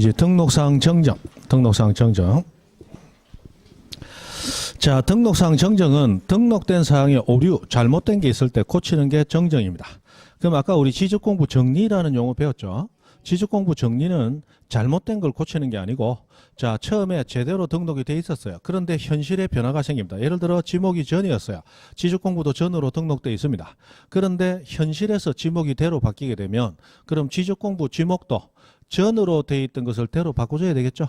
이제 등록상 정정. 자, 등록상 정정은 등록된 사항에 오류, 잘못된 게 있을 때 고치는 게 정정입니다. 그럼 아까 우리 지적공부 정리라는 용어 배웠죠? 지적공부 정리는 잘못된 걸 고치는 게 아니고, 자, 처음에 제대로 등록이 돼 있었어요. 그런데 현실에 변화가 생깁니다. 예를 들어 지목이 전이었어요. 지적공부도 전으로 등록돼 있습니다. 그런데 현실에서 지목이 대로 바뀌게 되면 그럼 지적공부 지목도 전으로 돼 있던 것을 대로 바꿔줘야 되겠죠.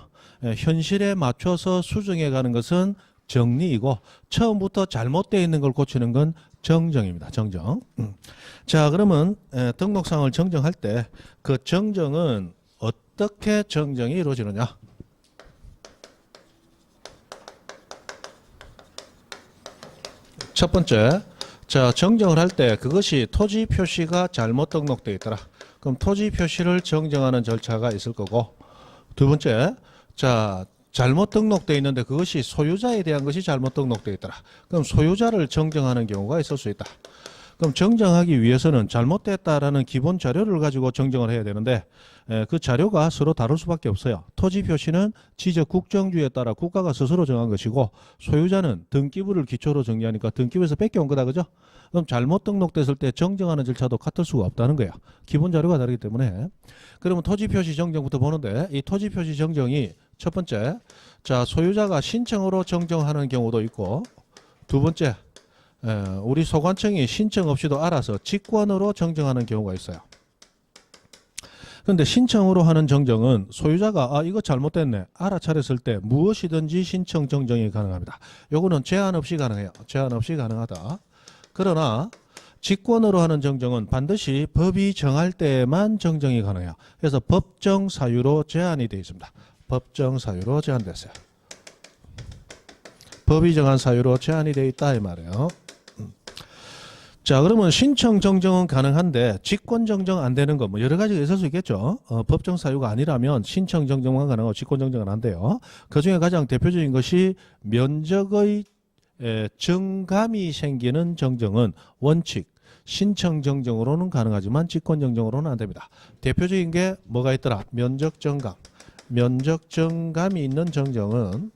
현실에 맞춰서 수정해 가는 것은 정리이고, 처음부터 잘못되어 있는 걸 고치는 건 정정입니다. 정정. 자, 그러면 등록상을 정정할 때 그 정정은 어떻게 정정이 이루어지느냐? 첫 번째, 자, 정정을 할 때 그것이 토지 표시가 잘못 등록되어 있더라. 그럼 토지 표시를 정정하는 절차가 있을 거고, 두 번째, 자, 잘못 등록되어 있는데 그것이 소유자에 대한 것이 잘못 등록되어 있더라. 그럼 소유자를 정정하는 경우가 있을 수 있다. 그럼 정정하기 위해서는 잘못됐다라는 기본 자료를 가지고 정정을 해야 되는데, 그 자료가 서로 다를 수밖에 없어요. 토지 표시는 지적 국정주의에 따라 국가가 스스로 정한 것이고, 소유자는 등기부를 기초로 정리하니까 등기부에서 뺏겨온 거다, 그죠? 그럼 잘못 등록됐을 때 정정하는 절차도 같을 수가 없다는 거예요. 기본 자료가 다르기 때문에. 그러면 토지 표시 정정부터 보는데, 이 토지 표시 정정이 첫 번째, 자, 소유자가 신청으로 정정하는 경우도 있고, 두 번째, 우리 소관청이 신청 없이도 알아서 직권으로 정정하는 경우가 있어요. 그런데 신청으로 하는 정정은 소유자가 이거 잘못됐네 알아차렸을 때 무엇이든지 신청 정정이 가능합니다. 요거는 제한 없이 가능해요. 제한 없이 가능하다. 그러나 직권으로 하는 정정은 반드시 법이 정할 때만 정정이 가능해요. 그래서 법정 사유로 제한이 되어 있습니다. 법정 사유로 제한됐어요. 법이 정한 사유로 제한이 되어 있다 이 말이에요. 자, 그러면 신청 정정은 가능한데 직권 정정 안 되는 거 뭐 여러 가지가 있을 수 있겠죠. 법정 사유가 아니라면 신청 정정만 가능하고 직권 정정은 안 돼요. 그 중에 가장 대표적인 것이 면적의 정감이 생기는 정정은 원칙 신청 정정으로는 가능하지만 직권 정정으로는 안 됩니다. 대표적인 게 뭐가 있더라? 면적 정감. 면적 정감이 있는 정정은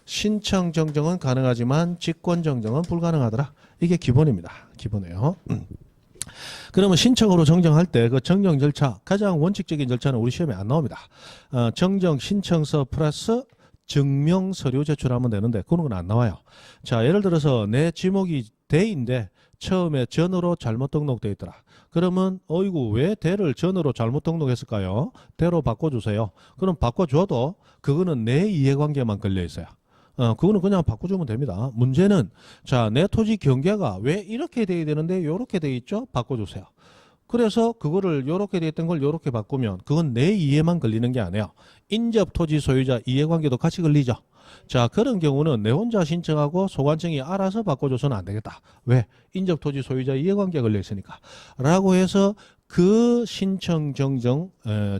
신청 정정은 가능하지만 직권 정정은 불가능하더라. 이게 기본입니다. 기본이에요. 그러면 신청으로 정정할 때 그 정정 절차, 가장 원칙적인 절차는 우리 시험에 안 나옵니다. 정정 신청서 플러스 증명 서류 제출하면 되는데 그런 건 안 나와요. 자, 예를 들어서 내 지목이 대인데 처음에 전으로 잘못 등록되어 있더라. 그러면 어이구 왜 대를 전으로 잘못 등록했을까요? 대로 바꿔주세요. 그럼 바꿔줘도 그거는 내 이해관계만 걸려 있어요. 그거는 그냥 바꿔주면 됩니다. 문제는 자, 내 토지 경계가 왜 이렇게 돼야 되는데 이렇게 돼 있죠? 바꿔주세요. 그래서 그거를 이렇게 돼 있던 걸 이렇게 바꾸면 그건 내 이해만 걸리는 게 아니에요. 인접 토지 소유자 이해관계도 같이 걸리죠. 자, 그런 경우는 내 혼자 신청하고 소관청이 알아서 바꿔줘서는 안 되겠다. 왜? 인접 토지 소유자 이해관계가 걸려 있으니까. 라고 해서 그 신청 정정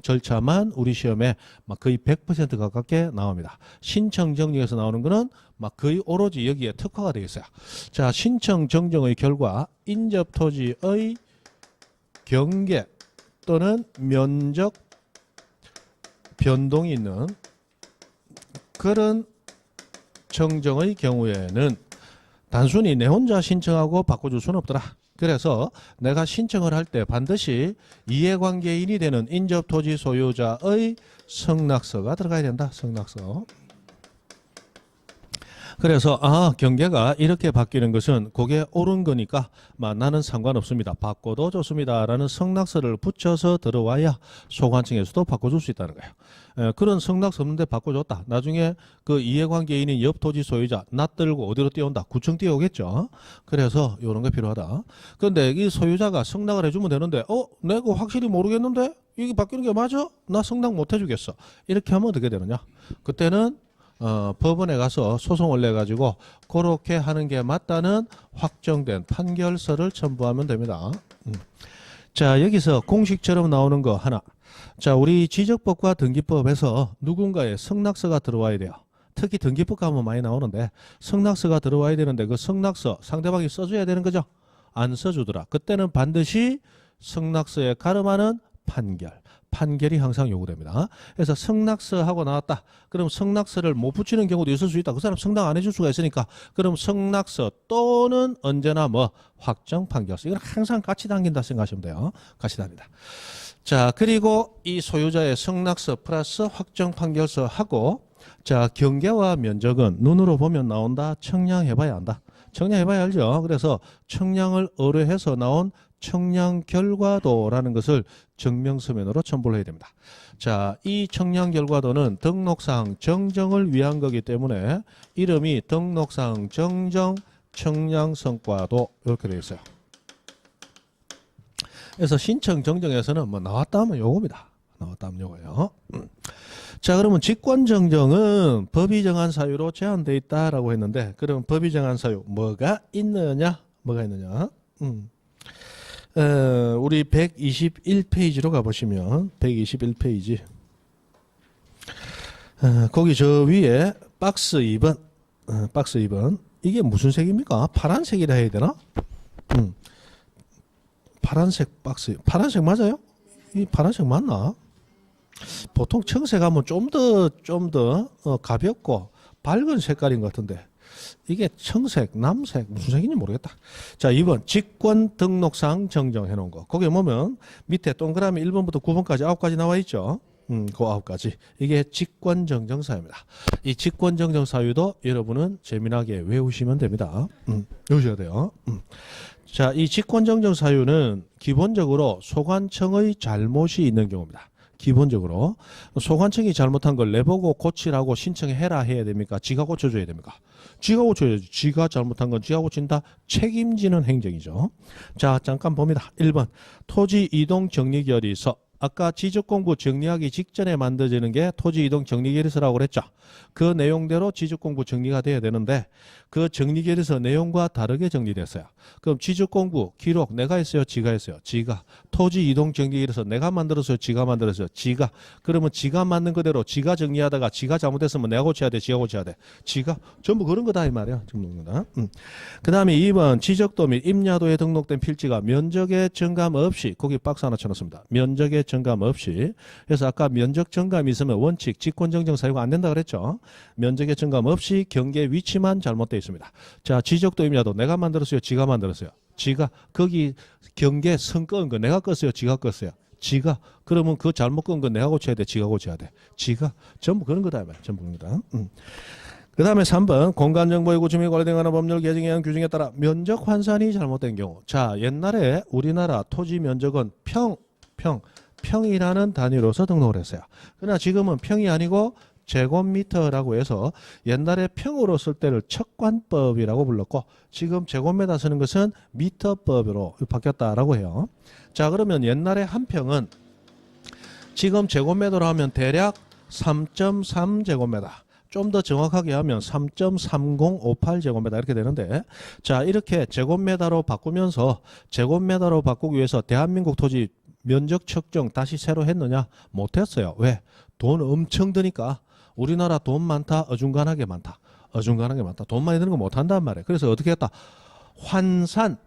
절차만 우리 시험에 막 거의 100% 가깝게 나옵니다. 신청 정정에서 나오는 거는 막 거의 오로지 여기에 특화가 되어 있어요. 자, 신청 정정의 결과 인접 토지의 경계 또는 면적 변동이 있는 그런 정정의 경우에는 단순히 내 혼자 신청하고 바꿔줄 수는 없더라. 그래서 내가 신청을 할 때 반드시 이해관계인이 되는 인접토지 소유자의 성낙서가 들어가야 된다. 성낙서. 그래서 경계가 이렇게 바뀌는 것은 그게 옳은 거니까 나는 상관없습니다. 바꿔도 좋습니다. 라는 성낙서를 붙여서 들어와야 소관청에서도 바꿔줄 수 있다는 거예요. 그런 성낙서 없는데 바꿔줬다. 나중에 그 이해관계인인 옆 토지 소유자 낯들고 어디로 뛰어온다. 구청 뛰어오겠죠. 그래서 이런 게 필요하다. 그런데 이 소유자가 성낙을 해주면 되는데 내가 확실히 모르겠는데 이게 바뀌는 게 맞아? 나 성낙 못 해주겠어. 이렇게 하면 어떻게 되느냐. 그때는 법원에 가서 소송을 내가지고 그렇게 하는 게 맞다는 확정된 판결서를 첨부하면 됩니다. 자, 여기서 공식처럼 나오는 거 하나. 자, 우리 지적법과 등기법에서 누군가의 성낙서가 들어와야 돼요. 특히 등기법 가면 많이 나오는데 성낙서가 들어와야 되는데 그 성낙서 상대방이 써줘야 되는 거죠. 안 써주더라. 그때는 반드시 성낙서에 가름하는 판결. 판결이 항상 요구됩니다. 그래서 성낙서 하고 나왔다. 그럼 성낙서를 못 붙이는 경우도 있을 수 있다. 그 사람 성낙 안 해줄 수가 있으니까 그럼 성낙서 또는 언제나 뭐 확정 판결서. 이건 항상 같이 당긴다 생각하시면 돼요. 같이 당긴다. 자, 그리고 이 소유자의 성낙서 플러스 확정 판결서 하고 자, 경계와 면적은 눈으로 보면 나온다. 청량해봐야 한다. 청량해봐야 알죠. 그래서 청량을 의뢰해서 나온 청량 결과도라는 것을 증명서면으로 첨부를 해야 됩니다. 자, 이 청량 결과도는 등록상 정정을 위한 거기 때문에 이름이 등록상 정정 청량 성과도 이렇게 되어 있어요. 그래서 신청 정정에서는 뭐 나왔다 하면 요겁니다. 나왔다 하면 요거예요. 자, 그러면 직권 정정은 법이 정한 사유로 제한되어 있다라고 했는데 그럼 법이 정한 사유 뭐가 있느냐? 뭐가 있느냐? 우리 121페이지로 가보시면 121페이지 거기 저 위에 박스 2번 박스 2번 이게 무슨 색입니까? 파란색이라 해야 되나? 파란색 박스 파란색 맞아요? 이 파란색 맞나? 보통 청색하면 좀 더 가볍고 밝은 색깔인 것 같은데 이게 청색, 남색 무슨 색인지 모르겠다. 자, 2번 직권 등록상 정정해 놓은 거. 거기에 보면 밑에 동그라미 1번부터 9번까지 9가지 나와 있죠. 그 9가지. 이게 직권 정정 사유입니다. 이 직권 정정 사유도 여러분은 재미나게 외우시면 됩니다. 외우셔야 돼요. 자, 이 직권 정정 사유는 기본적으로 소관청의 잘못이 있는 경우입니다. 기본적으로 소관청이 잘못한 걸 내보고 고치라고 신청해라 해야 됩니까? 지가 고쳐줘야 됩니까? 지가 고쳐야지. 지가 잘못한 건 지가 고친다. 책임지는 행정이죠. 자, 잠깐 봅니다. 1번 토지 이동 정리 결의서. 아까 지적공부 정리하기 직전에 만들어지는 게 토지 이동 정리 결의서라고 그랬죠. 그 내용대로 지적공부 정리가 돼야 되는데 그 정리 결의서 내용과 다르게 정리됐어요. 그럼 지적공부 기록 내가 했어요? 지가 했어요? 지가. 토지 이동 정리 결의서 내가 만들었어요? 지가 만들었어요? 지가. 그러면 지가 만든 그대로 지가 정리하다가 지가 잘못했으면 내가 고쳐야 돼? 지가 고쳐야 돼? 지가. 전부 그런 거다 이 말이야. 그 다음에 2번 지적도 및 임야도에 등록된 필지가 면적의 증감 없이 거기 박스 하나 쳐놓습니다. 면적의 증감 없이. 그래서 아까 면적 증감이 있으면 원칙 직권 정정 사유가 안 된다 그랬죠. 면적의 증감 없이 경계 위치만 잘못되어 있습니다. 자, 지적도 임야도 내가 만들었어요? 지가 만들었어요? 지가. 거기 경계 선 끄은 거 내가 껐어요? 지가 껐어요? 지가. 그러면 그 잘못 끄은 거 내가 고쳐야 돼? 지가 고쳐야 돼? 지가. 전부 그런 거다. 전부 그런 거다. 그 다음에 3번 공간정보의 주민이 관련된 법률 개정에 의한 규정에 따라 면적 환산이 잘못된 경우. 자, 옛날에 우리나라 토지 면적은 평이라는 단위로서 등록을 했어요. 그러나 지금은 평이 아니고 제곱미터라고 해서 옛날에 평으로 쓸 때를 척관법이라고 불렀고 지금 제곱미터 쓰는 것은 미터법으로 바뀌었다라고 해요. 자, 그러면 옛날에 한 평은 지금 제곱미터로 하면 대략 3.3제곱미터. 좀 더 정확하게 하면 3.3058제곱미터 이렇게 되는데 자, 이렇게 제곱미터로 바꾸면서 제곱미터로 바꾸기 위해서 대한민국 토지 면적 측정 다시 새로 했느냐? 못했어요. 왜? 돈 엄청 드니까. 우리나라 돈 많다. 어중간하게 많다. 어중간하게 많다. 돈 많이 드는 거 못한단 말이에요. 그래서 어떻게 했다? 환산.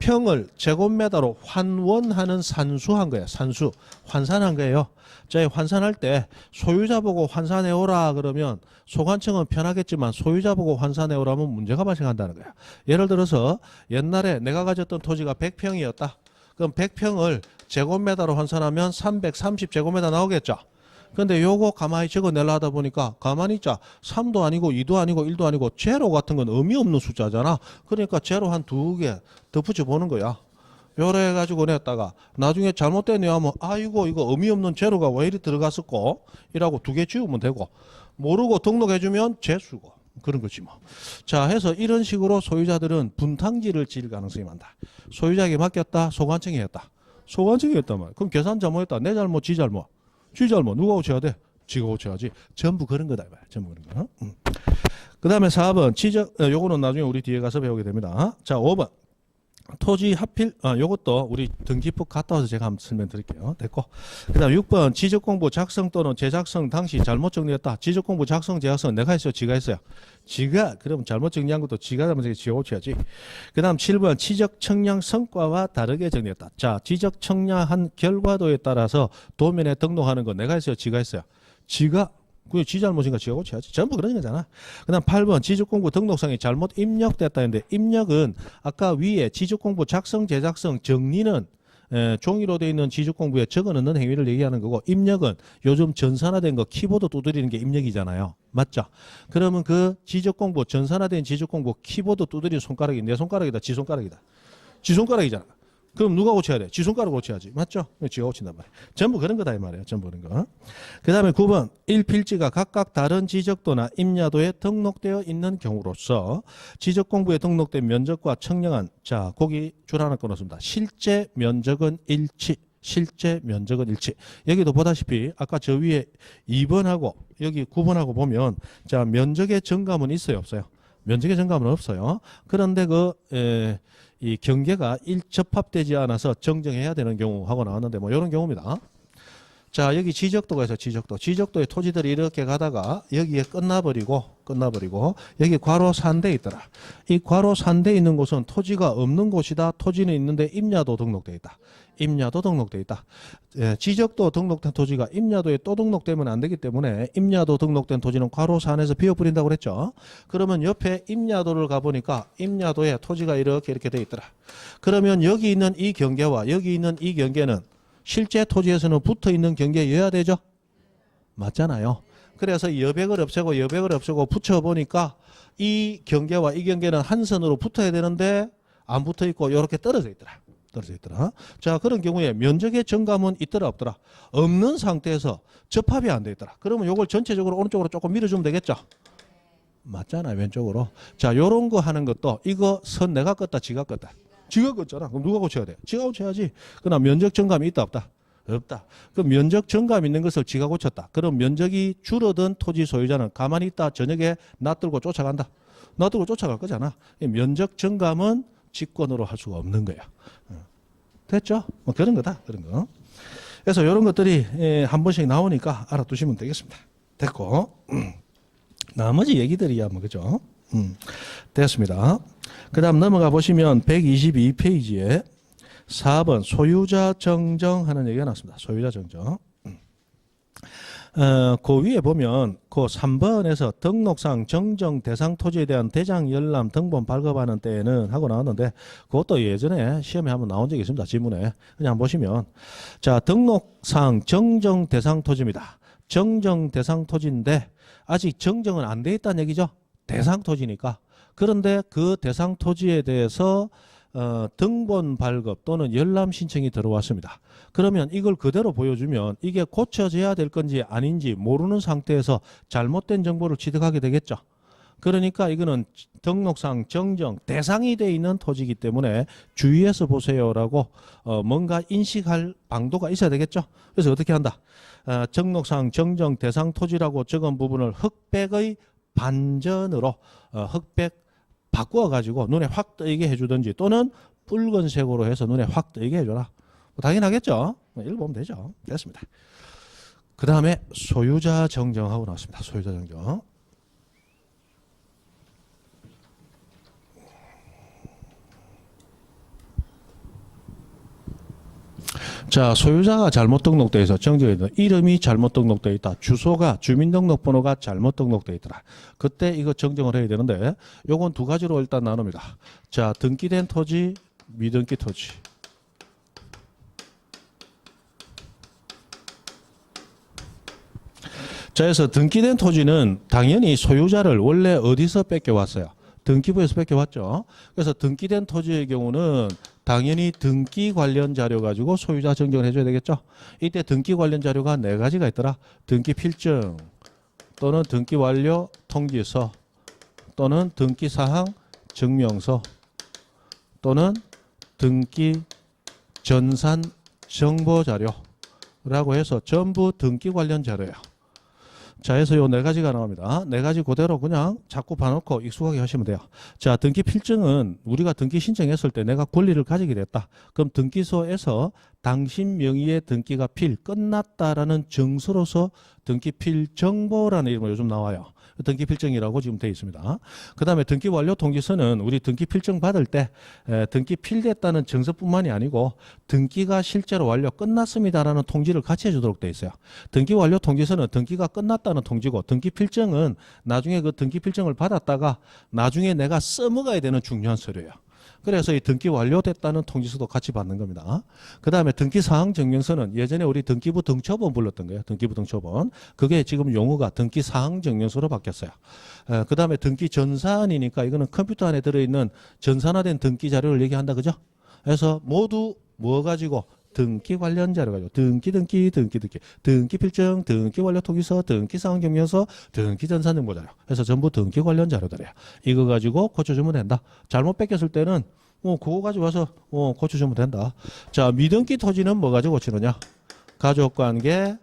평을 제곱미터로 환원하는 산수한 거예요. 산수. 환산한 거예요. 자, 환산할 때 소유자 보고 환산해오라 그러면 소관청은 편하겠지만 소유자 보고 환산해오라면 문제가 발생한다는 거예요. 예를 들어서 옛날에 내가 가졌던 토지가 100평이었다. 그럼 100평을 제곱미터로 환산하면 330제곱미터 나오겠죠. 근데 요거 가만히 적어내려 하다 보니까 가만히 있자. 3도 아니고 2도 아니고 1도 아니고 제로 같은 건 의미 없는 숫자잖아. 그러니까 제로 한 2개 덧붙여 보는 거야. 요래 해가지고 냈다가 나중에 잘못됐네 하면 아이고 이거 의미 없는 제로가 왜 이리 들어갔었고 이라고 2개 지우면 되고 모르고 등록해주면 재수고 그런 거지 뭐. 자, 해서 이런 식으로 소유자들은 분탕질을 지을 가능성이 많다. 소유자에게 맡겼다. 소관청이 했다. 소관청이 했단 말이야. 그럼 계산 잘못했다. 내 잘못, 지 잘못. 지 잘못. 누가 고쳐야 돼? 지가 고쳐야지. 전부 그런 거다. 전부 그런 거. 그 다음에 4번 지적. 요거는 나중에 우리 뒤에 가서 배우게 됩니다. 자, 5번. 토지 하필 요것도 우리 등기법 갔다 와서 제가 한번 설명드릴게요. 됐고. 그다음 6번 지적공부 작성 또는 제작성 당시 잘못 정리했다. 지적공부 작성 제작성 내가 했어요, 지가 했어요. 지가 그럼 잘못 정리한 것도 지가 하면서 지가 고쳐야지. 그다음 7번 지적 청량 성과와 다르게 정리했다. 자, 지적 청량한 결과도에 따라서 도면에 등록하는 거 내가 했어요, 지가 했어요. 지가 그게 지 잘못인가 지가 고쳐야지. 전부 그런 거잖아. 그다음 8번 지적공부 등록상이 잘못 입력됐다 했는데 입력은 아까 위에 지적공부 작성 제작성 정리는 종이로 되어 있는 지적공부에 적어넣는 행위를 얘기하는 거고 입력은 요즘 전산화된 거 키보드 두드리는 게 입력이잖아요. 맞죠? 그러면 그 지적공부 전산화된 지적공부 키보드 두드리는 손가락이 내 손가락이다, 지 손가락이다. 지 손가락이잖아. 그럼 누가 고쳐야 돼? 지 손가락 고쳐야지. 맞죠? 지가 고친단 말이에요. 전부 그런 거다 이 말이에요. 전부 그런 거. 그 다음에 9번 일필지가 각각 다른 지적도나 임야도에 등록되어 있는 경우로서 지적공부에 등록된 면적과 청량한 자 거기 줄 하나 끊었습니다. 실제 면적은 일치. 실제 면적은 일치. 여기도 보다시피 아까 저 위에 2번하고 여기 9번하고 보면 자 면적의 정감은 있어요, 없어요? 면적의 정감은 없어요. 그런데 이 경계가 일접합되지 않아서 정정해야 되는 경우하고 나왔는데 뭐 이런 경우입니다. 자 여기 지적도가 있어요. 지적도에 토지들이 이렇게 가다가 여기에 끝나버리고 여기 괄호 산대 있더라. 이 괄호 산대 있는 곳은 토지가 없는 곳이다. 토지는 있는데 임야도 등록돼 있다. 임야도 등록돼 있다. 지적도 등록된 토지가 임야도에 또 등록되면 안 되기 때문에 임야도 등록된 토지는 괄호 산에서 비워버린다고 그랬죠. 그러면 옆에 임야도를 가보니까 임야도에 토지가 이렇게 돼 있더라. 그러면 여기 있는 이 경계와 여기 있는 이 경계는 실제 토지에서는 붙어 있는 경계여야 되죠. 맞잖아요. 그래서 여백을 없애고 붙여보니까 이 경계와 이 경계는 한 선으로 붙어야 되는데 안 붙어 있고 이렇게 떨어져 있더라. 자 그런 경우에 면적의 정감은 있더라 없더라? 없는 상태에서 접합이 안 돼 있더라. 그러면 이걸 전체적으로 오른쪽으로 조금 밀어주면 되겠죠. 맞잖아요. 왼쪽으로. 자 요런 거 하는 것도 이거 선 내가 껐다 지가 껐다. 지가 껐잖아. 그럼 누가 고쳐야 돼? 지가 고쳐야지. 그러나 면적 정감이 있다 없다? 없다. 그럼 면적 정감 있는 것을 지가 고쳤다. 그럼 면적이 줄어든 토지 소유자는 가만히 있다 저녁에 놔들고 쫓아간다. 놔들고 쫓아갈 거잖아. 면적 정감은 직권으로 할 수가 없는 거야. 됐죠? 뭐 그런 거다. 그런 거. 그래서 이런 것들이 한 번씩 나오니까 알아두시면 되겠습니다. 됐고 나머지 얘기들이야 뭐 그죠? 됐습니다. 그 다음 넘어가 보시면 122페이지에 4번 소유자 정정하는 얘기가 나왔습니다. 소유자 정정. 그 위에 보면 그 3번에서 등록상 정정 대상 토지에 대한 대장 열람 등본 발급하는 때에는 하고 나왔는데 그것도 예전에 시험에 한번 나온 적이 있습니다. 지문에. 그냥 보시면 자 등록상 정정 대상 토지입니다. 정정 대상 토지인데 아직 정정은 안 돼 있다는 얘기죠. 대상 토지니까. 그런데 그 대상 토지에 대해서 등본 발급 또는 열람 신청이 들어왔습니다. 그러면 이걸 그대로 보여주면 이게 고쳐져야 될 건지 아닌지 모르는 상태에서 잘못된 정보를 취득하게 되겠죠. 그러니까 이거는 등록상 정정 대상이 돼 있는 토지이기 때문에 주의해서 보세요라고 뭔가 인식할 방도가 있어야 되겠죠. 그래서 어떻게 한다? 등록상 정정 대상 토지라고 적은 부분을 흑백의 반전으로 흑백 바꾸어 가지고 눈에 확 뜨이게 해주든지 또는 붉은색으로 해서 눈에 확 뜨이게 해줘라. 뭐 당연하겠죠. 읽어보면 되죠. 됐습니다. 그 다음에 소유자 정정하고 나왔습니다. 소유자 정정. 자, 소유자가 잘못 등록되어 있어. 정정에 있다. 이름이 잘못 등록되어 있다. 주소가 주민등록번호가 잘못 등록되어 있더라. 그때 이거 정정을 해야 되는데 요건 두 가지로 일단 나눕니다. 자, 등기된 토지, 미등기 토지. 자, 그래서 등기된 토지는 당연히 소유자를 원래 어디서 뺏겨왔어요? 등기부에서 뺏겨왔죠. 그래서 등기된 토지의 경우는 당연히 등기 관련 자료 가지고 소유자 정정을 해줘야 되겠죠. 이때 등기 관련 자료가 네 가지가 있더라. 등기 필증 또는 등기 완료 통지서 또는 등기 사항 증명서 또는 등기 전산 정보 자료라고 해서 전부 등기 관련 자료예요. 자, 해서 요 네 가지가 나옵니다. 네 가지 그대로 그냥 자꾸 봐놓고 익숙하게 하시면 돼요. 자, 등기 필증은 우리가 등기 신청했을 때 내가 권리를 가지게 됐다. 그럼 등기소에서 당신 명의의 등기가 끝났다라는 증서로서 등기 필정보라는 이름으로 요즘 나와요. 등기 필정이라고 지금 되어 있습니다. 그 다음에 등기 완료 통지서는 우리 등기 필정 받을 때 등기 필됐다는 증서뿐만이 아니고 등기가 실제로 완료 끝났습니다라는 통지를 같이 해주도록 되어 있어요. 등기 완료 통지서는 등기가 끝났다는 통지고, 등기 필정은 나중에 그 등기 필정을 받았다가 나중에 내가 써먹어야 되는 중요한 서류예요. 그래서 이 등기 완료됐다는 통지서도 같이 받는 겁니다. 그 다음에 등기사항 증명서는 예전에 우리 등기부 등초본 불렀던 거예요. 등기부 등초본. 그게 지금 용어가 등기사항 증명서로 바뀌었어요. 그 다음에 등기 전산이니까 이거는 컴퓨터 안에 들어있는 전산화된 등기 자료를 얘기한다. 그죠? 그래서 모두 뭐 가지고? 등기 관련 자료 가지고 등기 필증, 등기 완료 통지서, 등기 사항 증명서, 등기 전산 정보 자료. 그래서 전부 등기 관련 자료들이에요. 이거 가지고 고쳐주면 된다. 잘못 뺏겼을 때는 그거 가지고 와서 고쳐주면 된다. 자, 미등기 토지는 뭐 가지고 고치느냐? 가족관계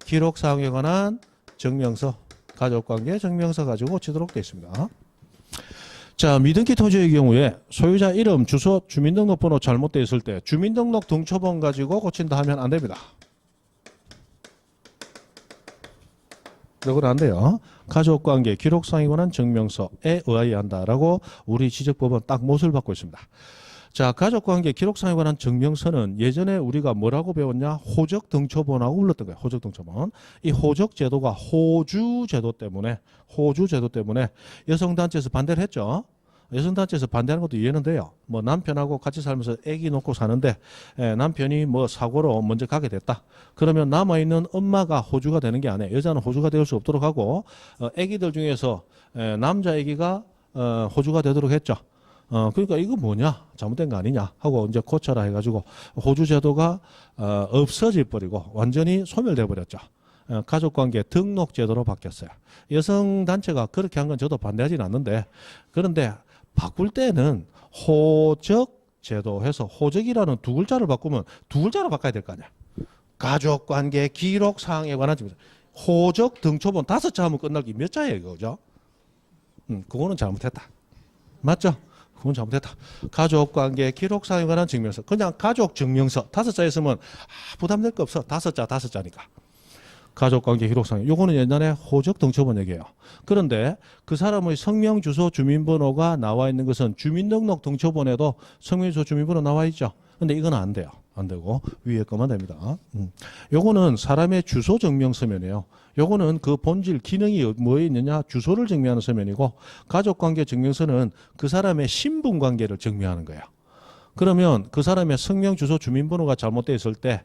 기록 사항에 관한 증명서, 가족관계 증명서 가지고 고치도록 되어 있습니다. 자, 미등기 토지의 경우에 소유자 이름, 주소, 주민등록번호 잘못되어 있을 때 주민등록 등초본 가지고 고친다 하면 안 됩니다. 이건 안 돼요. 가족관계 기록상에 관한 증명서에 의하여 한다라고 우리 지적법은 딱 못을 받고 있습니다. 자, 가족관계 기록상에 관한 증명서는 예전에 우리가 뭐라고 배웠냐? 호적 등초본하고 불렀던 거예요. 호적 등초본. 이 호적 제도가 호주 제도 때문에 여성단체에서 반대를 했죠. 여성단체에서 반대하는 것도 이해는 돼요. 뭐 남편하고 같이 살면서 아기 놓고 사는데 남편이 뭐 사고로 먼저 가게 됐다. 그러면 남아있는 엄마가 호주가 되는 게 아니에요. 여자는 호주가 될 수 없도록 하고 아기들 중에서 남자 아기가 호주가 되도록 했죠. 그러니까 이거 뭐냐? 잘못된 거 아니냐? 하고 이제 고쳐라 해가지고 호주 제도가 없어질 버리고 완전히 소멸돼 버렸죠. 가족관계 등록 제도로 바뀌었어요. 여성단체가 그렇게 한 건 저도 반대하지는 않는데, 그런데 바꿀 때는 호적 제도 해서 호적이라는 두 글자를 바꾸면 두 글자로 바꿔야 될 거 아니야. 가족관계 기록 사항에 관한 증명서. 호적 등초본 5자 하면 끝나기 몇 자예요, 그죠? 그거는 잘못했다. 맞죠? 그건 잘못했다. 가족관계 기록사항에 관한 증명서. 그냥 가족 증명서 5자 있으면 부담될 거 없어. 5자니까. 가족관계 기록사항. 요거는 옛날에 호적 등초본 얘기예요. 그런데 그 사람의 성명, 주소, 주민번호가 나와 있는 것은 주민등록 등초본에도 성명, 주소, 주민번호 나와 있죠. 근데 이건 안 돼요. 안 되고 위에 거만 됩니다. 요거는 사람의 주소 증명 서면이에요. 요거는 그 본질 기능이 뭐에 있느냐? 주소를 증명하는 서면이고, 가족관계 증명서는 그 사람의 신분관계를 증명하는 거예요. 그러면 그 사람의 성명, 주소, 주민번호가 잘못되어 있을 때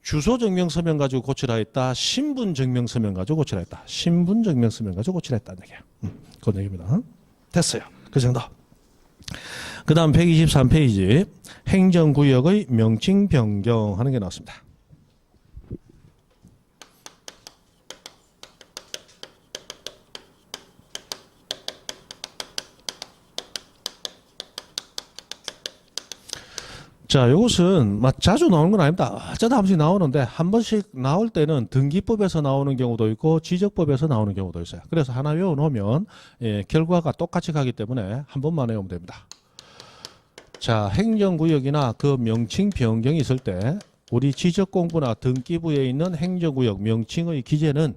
주소 증명 서면 가지고 고치라 했다. 신분 증명 서면 가지고 고치라 했다. 신분 증명 서면 가지고 고치라 했다는 얘기예요. 그런 얘기입니다. 됐어요. 그 정도. 그 다음 123페이지 행정구역의 명칭 변경하는 게 나왔습니다. 자, 이것은 막 자주 나오는 건 아닙니다. 어쩌다 한 번씩 나오는데, 한 번씩 나올 때는 등기법에서 나오는 경우도 있고 지적법에서 나오는 경우도 있어요. 그래서 하나 외워놓으면 결과가 똑같이 가기 때문에 한 번만 외우면 됩니다. 자, 행정구역이나 그 명칭 변경이 있을 때 우리 지적공부나 등기부에 있는 행정구역 명칭의 기재는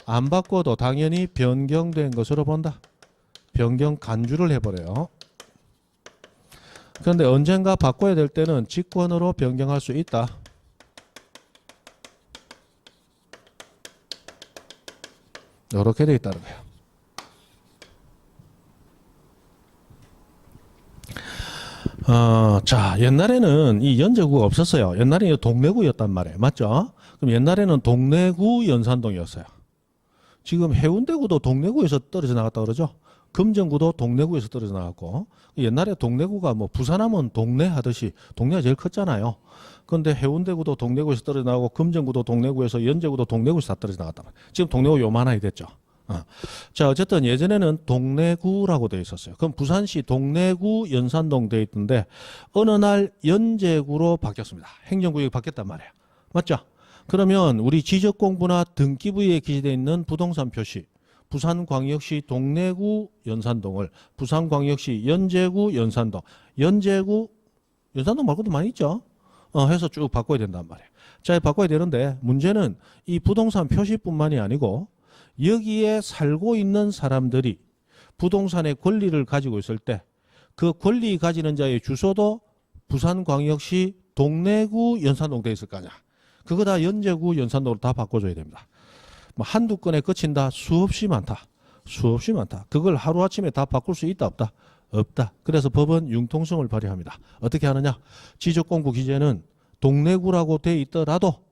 안 바꿔도 당연히 변경된 것으로 본다. 변경 간주를 해버려요. 그런데 언젠가 바꿔야 될 때는 직권으로 변경할 수 있다. 이렇게 되어 있다는 거예요. 자, 옛날에는 이 연제구가 없었어요. 옛날에는 동래구였단 말이에요. 맞죠? 그럼 옛날에는 동래구 연산동이었어요. 지금 해운대구도 동래구에서 떨어져 나갔다 그러죠? 금정구도 동래구에서 떨어져 나갔고, 옛날에 동래구가 뭐 부산하면 동래 하듯이 동래가 제일 컸잖아요. 그런데 해운대구도 동래구에서 떨어져 나가고, 금정구도 동래구에서, 연제구도 동래구에서 다 떨어져 나갔다. 지금 동래구 요만하게 됐죠. 자, 어쨌든 예전에는 동래구라고 되어 있었어요. 그럼 부산시 동래구 연산동 되어 있던데 어느 날 연제구로 바뀌었습니다. 행정구역이 바뀌었단 말이에요. 맞죠? 그러면 우리 지적공부나 등기부에 기재되어 있는 부동산 표시, 부산광역시 동래구 연산동을 부산광역시 연제구 연산동, 연제구 연산동 말고도 많이 있죠. 해서 쭉 바꿔야 된단 말이에요. 자, 바꿔야 되는데 문제는 이 부동산 표시뿐만이 아니고 여기에 살고 있는 사람들이 부동산의 권리를 가지고 있을 때 그 권리 가지는 자의 주소도 부산광역시 동래구 연산동 돼 있을 거 아니야. 그거 다 연제구 연산동으로 다 바꿔줘야 됩니다. 뭐 한두 건에 그친다. 수없이 많다. 수없이 많다. 그걸 하루아침에 다 바꿀 수 있다 없다? 없다. 그래서 법은 융통성을 발휘합니다. 어떻게 하느냐? 지적공부 기재는 동래구라고 돼 있더라도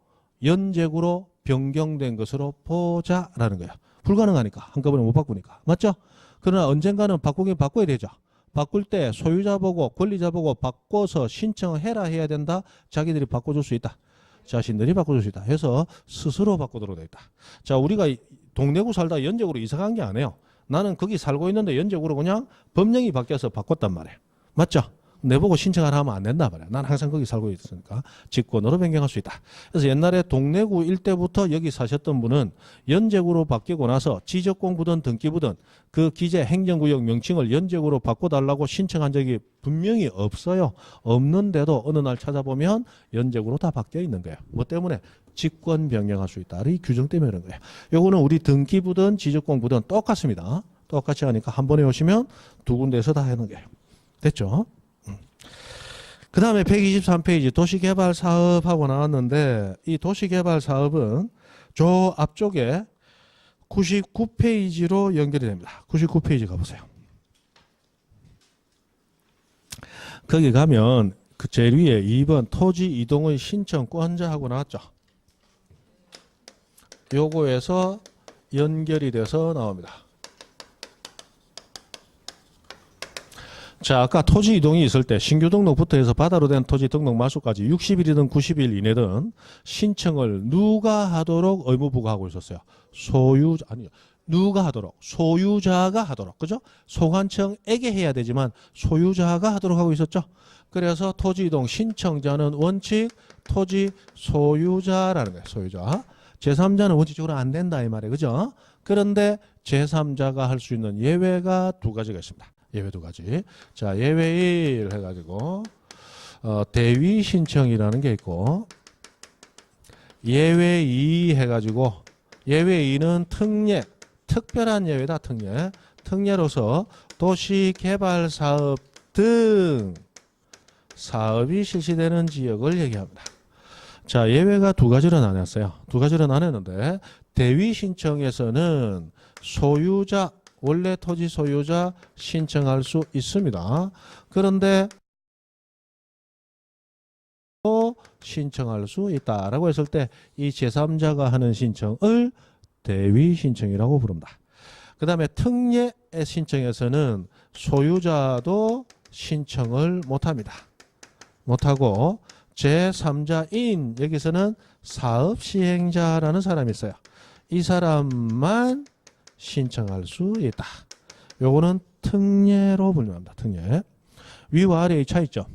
연제구로 변경된 것으로 보자라는 거야. 불가능하니까. 한꺼번에 못 바꾸니까. 맞죠? 그러나 언젠가는 바꾸긴 바꿔야 되죠. 바꿀 때 소유자 보고 권리자 보고 바꿔서 신청해라 해야 된다. 자기들이 바꿔줄 수 있다. 자신들이 바꿔줄 수 있다. 해서 스스로 바꾸도록 되어 있다. 자, 우리가 동래구 살다 연제구로 이사 간 게 아니에요. 나는 거기 살고 있는데 연제구로 그냥 법령이 바뀌어서 바꿨단 말이에요. 맞죠? 내보고 신청하라 하면 안 된다 말이야. 난 항상 거기 살고 있으니까 직권으로 변경할 수 있다. 그래서 옛날에 동래구 일대부터 여기 사셨던 분은 연제구로 바뀌고 나서 지적공부든 등기부든 그 기재 행정구역 명칭을 연제구로 바꿔달라고 신청한 적이 분명히 없어요. 없는데도 어느 날 찾아보면 연제구로 다 바뀌어 있는 거예요. 뭐 때문에? 직권 변경할 수 있다. 이 규정 때문에 그런 거예요. 요거는 우리 등기부든 지적공부든 똑같습니다. 똑같이 하니까 한 번에 오시면 두 군데에서 다 하는 거예요. 됐죠? 그 다음에 123페이지 도시개발 사업하고 나왔는데 이 도시개발 사업은 저 앞쪽에 99페이지로 연결이 됩니다. 99페이지 가보세요. 거기 가면 그 제일 위에 2번 토지 이동의 신청권자 하고 나왔죠. 요거에서 연결이 돼서 나옵니다. 자, 아까 토지 이동이 있을 때 신규 등록부터 해서 바다로 된 토지 등록 말소까지 60일이든 90일 이내든 신청을 누가 하도록 의무부가 하고 있었어요. 누가 하도록? 소유자가 하도록. 그죠? 소관청에게 해야 되지만 소유자가 하도록 하고 있었죠. 그래서 토지 이동 신청자는 원칙 토지 소유자라는 거예요. 소유자. 제3자는 원칙적으로 안 된다 이 말이에요. 그죠? 그런데 제3자가 할 수 있는 예외가 두 가지가 있습니다. 예외 두 가지. 자, 예외 1 해가지고 대위 신청이라는 게 있고 예외 2 해가지고 예외 2는 특례, 특별한 예외다. 특례로서 도시개발 사업 등 사업이 실시되는 지역을 얘기합니다. 자, 예외가 두 가지로 나눴어요. 두 가지로 나눴는데 대위 신청에서는 소유자 원래 토지 소유자 신청할 수 있습니다. 그런데 또 신청할 수 있다라고 했을 때 이 제3자가 하는 신청을 대위 신청이라고 부릅니다. 그 다음에 특례 신청에서는 소유자도 신청을 못합니다. 못하고 제3자인 여기서는 사업시행자라는 사람이 있어요. 이 사람만 신청할 수 있다. 요거는 특례로 분류합니다. 특례. 위와 아래의 차이점.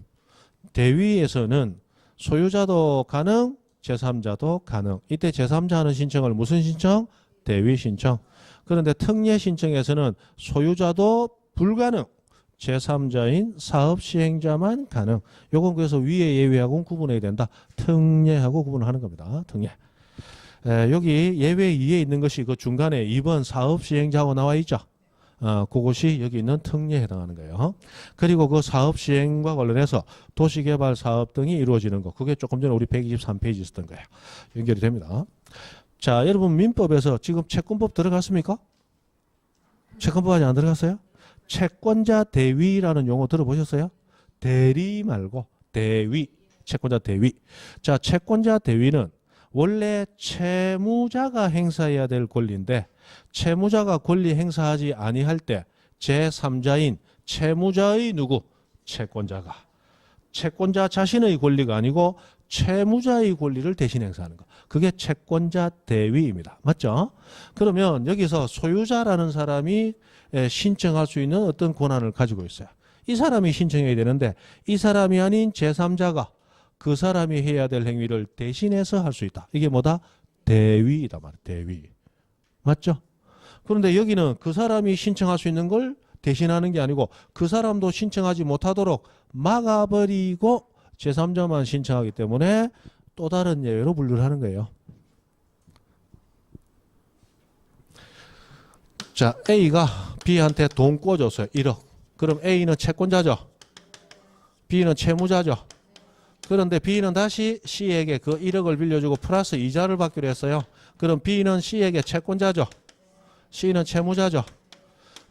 대위에서는 소유자도 가능, 제3자도 가능. 이때 제3자 하는 신청을 무슨 신청? 대위 신청. 그런데 특례 신청에서는 소유자도 불가능, 제3자인 사업시행자만 가능. 요건 그래서 위의 예외하고는 구분해야 된다. 특례하고 구분하는 겁니다. 특례. 여기 예외 2에 있는 것이 그 중간에 2번 사업시행자하고 나와 있죠. 그것이 여기 있는 특례에 해당하는 거예요. 그리고 그 사업시행과 관련해서 도시개발 사업 등이 이루어지는 것. 그게 조금 전에 우리 123페이지 있었던 거예요. 연결이 됩니다. 자, 여러분 민법에서 지금 채권법 들어갔습니까? 채권법 아직 안 들어갔어요? 채권자 대위라는 용어 들어보셨어요? 대리 말고 대위. 채권자 대위. 자, 채권자 대위는 원래 채무자가 행사해야 될 권리인데 채무자가 권리 행사하지 아니할 때 제3자인 채무자의 누구? 채권자가. 채권자 자신의 권리가 아니고 채무자의 권리를 대신 행사하는 거. 그게 채권자 대위입니다. 맞죠? 그러면 여기서 소유자라는 사람이 신청할 수 있는 어떤 권한을 가지고 있어요. 이 사람이 신청해야 되는데 이 사람이 아닌 제3자가 그 사람이 해야 될 행위를 대신해서 할 수 있다. 이게 뭐다? 대위이다 말이야. 대위. 맞죠? 그런데 여기는 그 사람이 신청할 수 있는 걸 대신하는 게 아니고 그 사람도 신청하지 못하도록 막아버리고 제3자만 신청하기 때문에 또 다른 예외로 분류를 하는 거예요. 자, A가 B한테 돈 꿔줬어요. 1억. 그럼 A는 채권자죠. B는 채무자죠. 그런데 B는 다시 C에게 그 1억을 빌려주고 플러스 이자를 받기로 했어요. 그럼 B는 C에게 채권자죠. C는 채무자죠.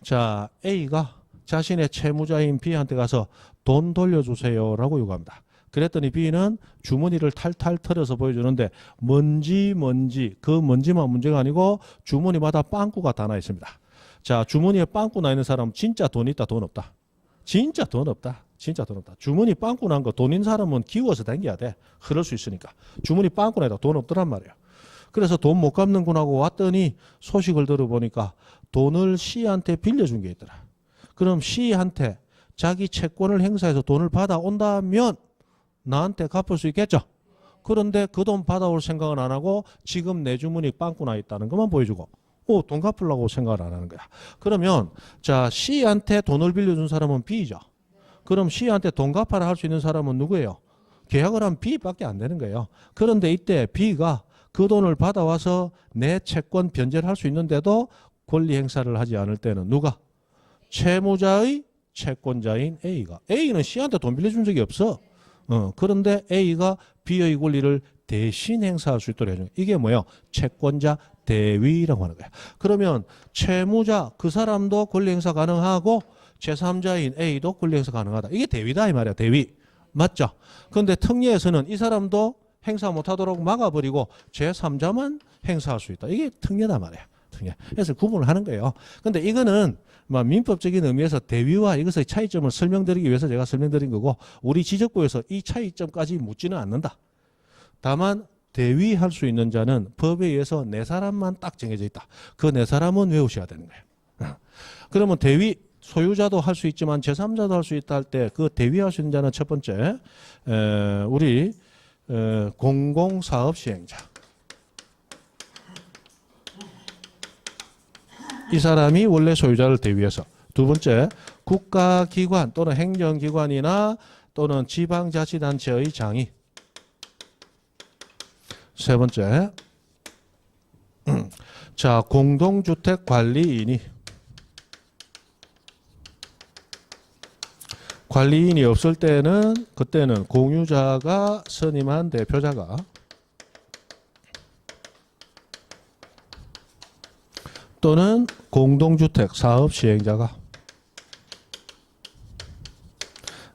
자, A가 자신의 채무자인 B한테 가서 돈 돌려주세요라고 요구합니다. 그랬더니 B는 주머니를 탈탈 털어서 보여주는데 먼지만 문제가 아니고 주머니마다 빵꾸가 다 나 있습니다. 자, 주머니에 빵꾸 나 있는 사람 진짜 돈 있다 돈 없다? 진짜 돈 없다. 진짜 돈 없다. 주머니 빵꾸 난 거 돈 있는 사람은 기워서 당겨야 돼. 흐를 수 있으니까. 주머니 빵꾸 나다 돈 없더란 말이에요. 그래서 돈 못 갚는구나 하고 왔더니 소식을 들어보니까 돈을 C한테 빌려준 게 있더라. 그럼 C한테 자기 채권을 행사해서 돈을 받아온다면 나한테 갚을 수 있겠죠. 그런데 그 돈 받아올 생각은 안 하고 지금 내 주머니 빵꾸 나 있다는 것만 보여주고 돈 갚으려고 생각을 안 하는 거야. 그러면 자, C한테 돈을 빌려준 사람은 B죠. 그럼 C한테 돈 갚아라 할 수 있는 사람은 누구예요? 계약을 한 B밖에 안 되는 거예요. 그런데 이때 B가 그 돈을 받아와서 내 채권 변제를 할 수 있는데도 권리 행사를 하지 않을 때는 누가? 채무자의 채권자인 A가. A는 C한테 돈 빌려준 적이 없어. 그런데 A가 B의 권리를 대신 행사할 수 있도록 해주는 거예요. 이게 뭐예요? 채권자 대위라고 하는 거예요. 그러면 채무자 그 사람도 권리 행사 가능하고 제3자인 A도 권리 행사 가능하다. 이게 대위다 이 말이야. 대위. 맞죠? 그런데 특례에서는 이 사람도 행사 못하도록 막아버리고 제3자만 행사할 수 있다. 이게 특례다 말이야. 특례. 그래서 구분을 하는 거예요. 그런데 이거는 민법적인 의미에서 대위와 이것의 차이점을 설명드리기 위해서 제가 설명드린 거고 우리 지적부에서 이 차이점까지 묻지는 않는다. 다만 대위할 수 있는 자는 법에 의해서 네 사람만 딱 정해져 있다. 그 네 사람은 외우셔야 되는 거예요. 그러면 대위 소유자도 할 수 있지만 제3자도 할 수 있다 할 때 그 대위할 수 있는 자는 첫 번째 우리 공공사업 시행자. 이 사람이 원래 소유자를 대위해서. 두 번째 국가기관 또는 행정기관이나 또는 지방자치단체의 장이. 세 번째 자, 공동주택 관리인이. 관리인이 없을 때는 그때는 공유자가 선임한 대표자가 또는 공동주택 사업 시행자가.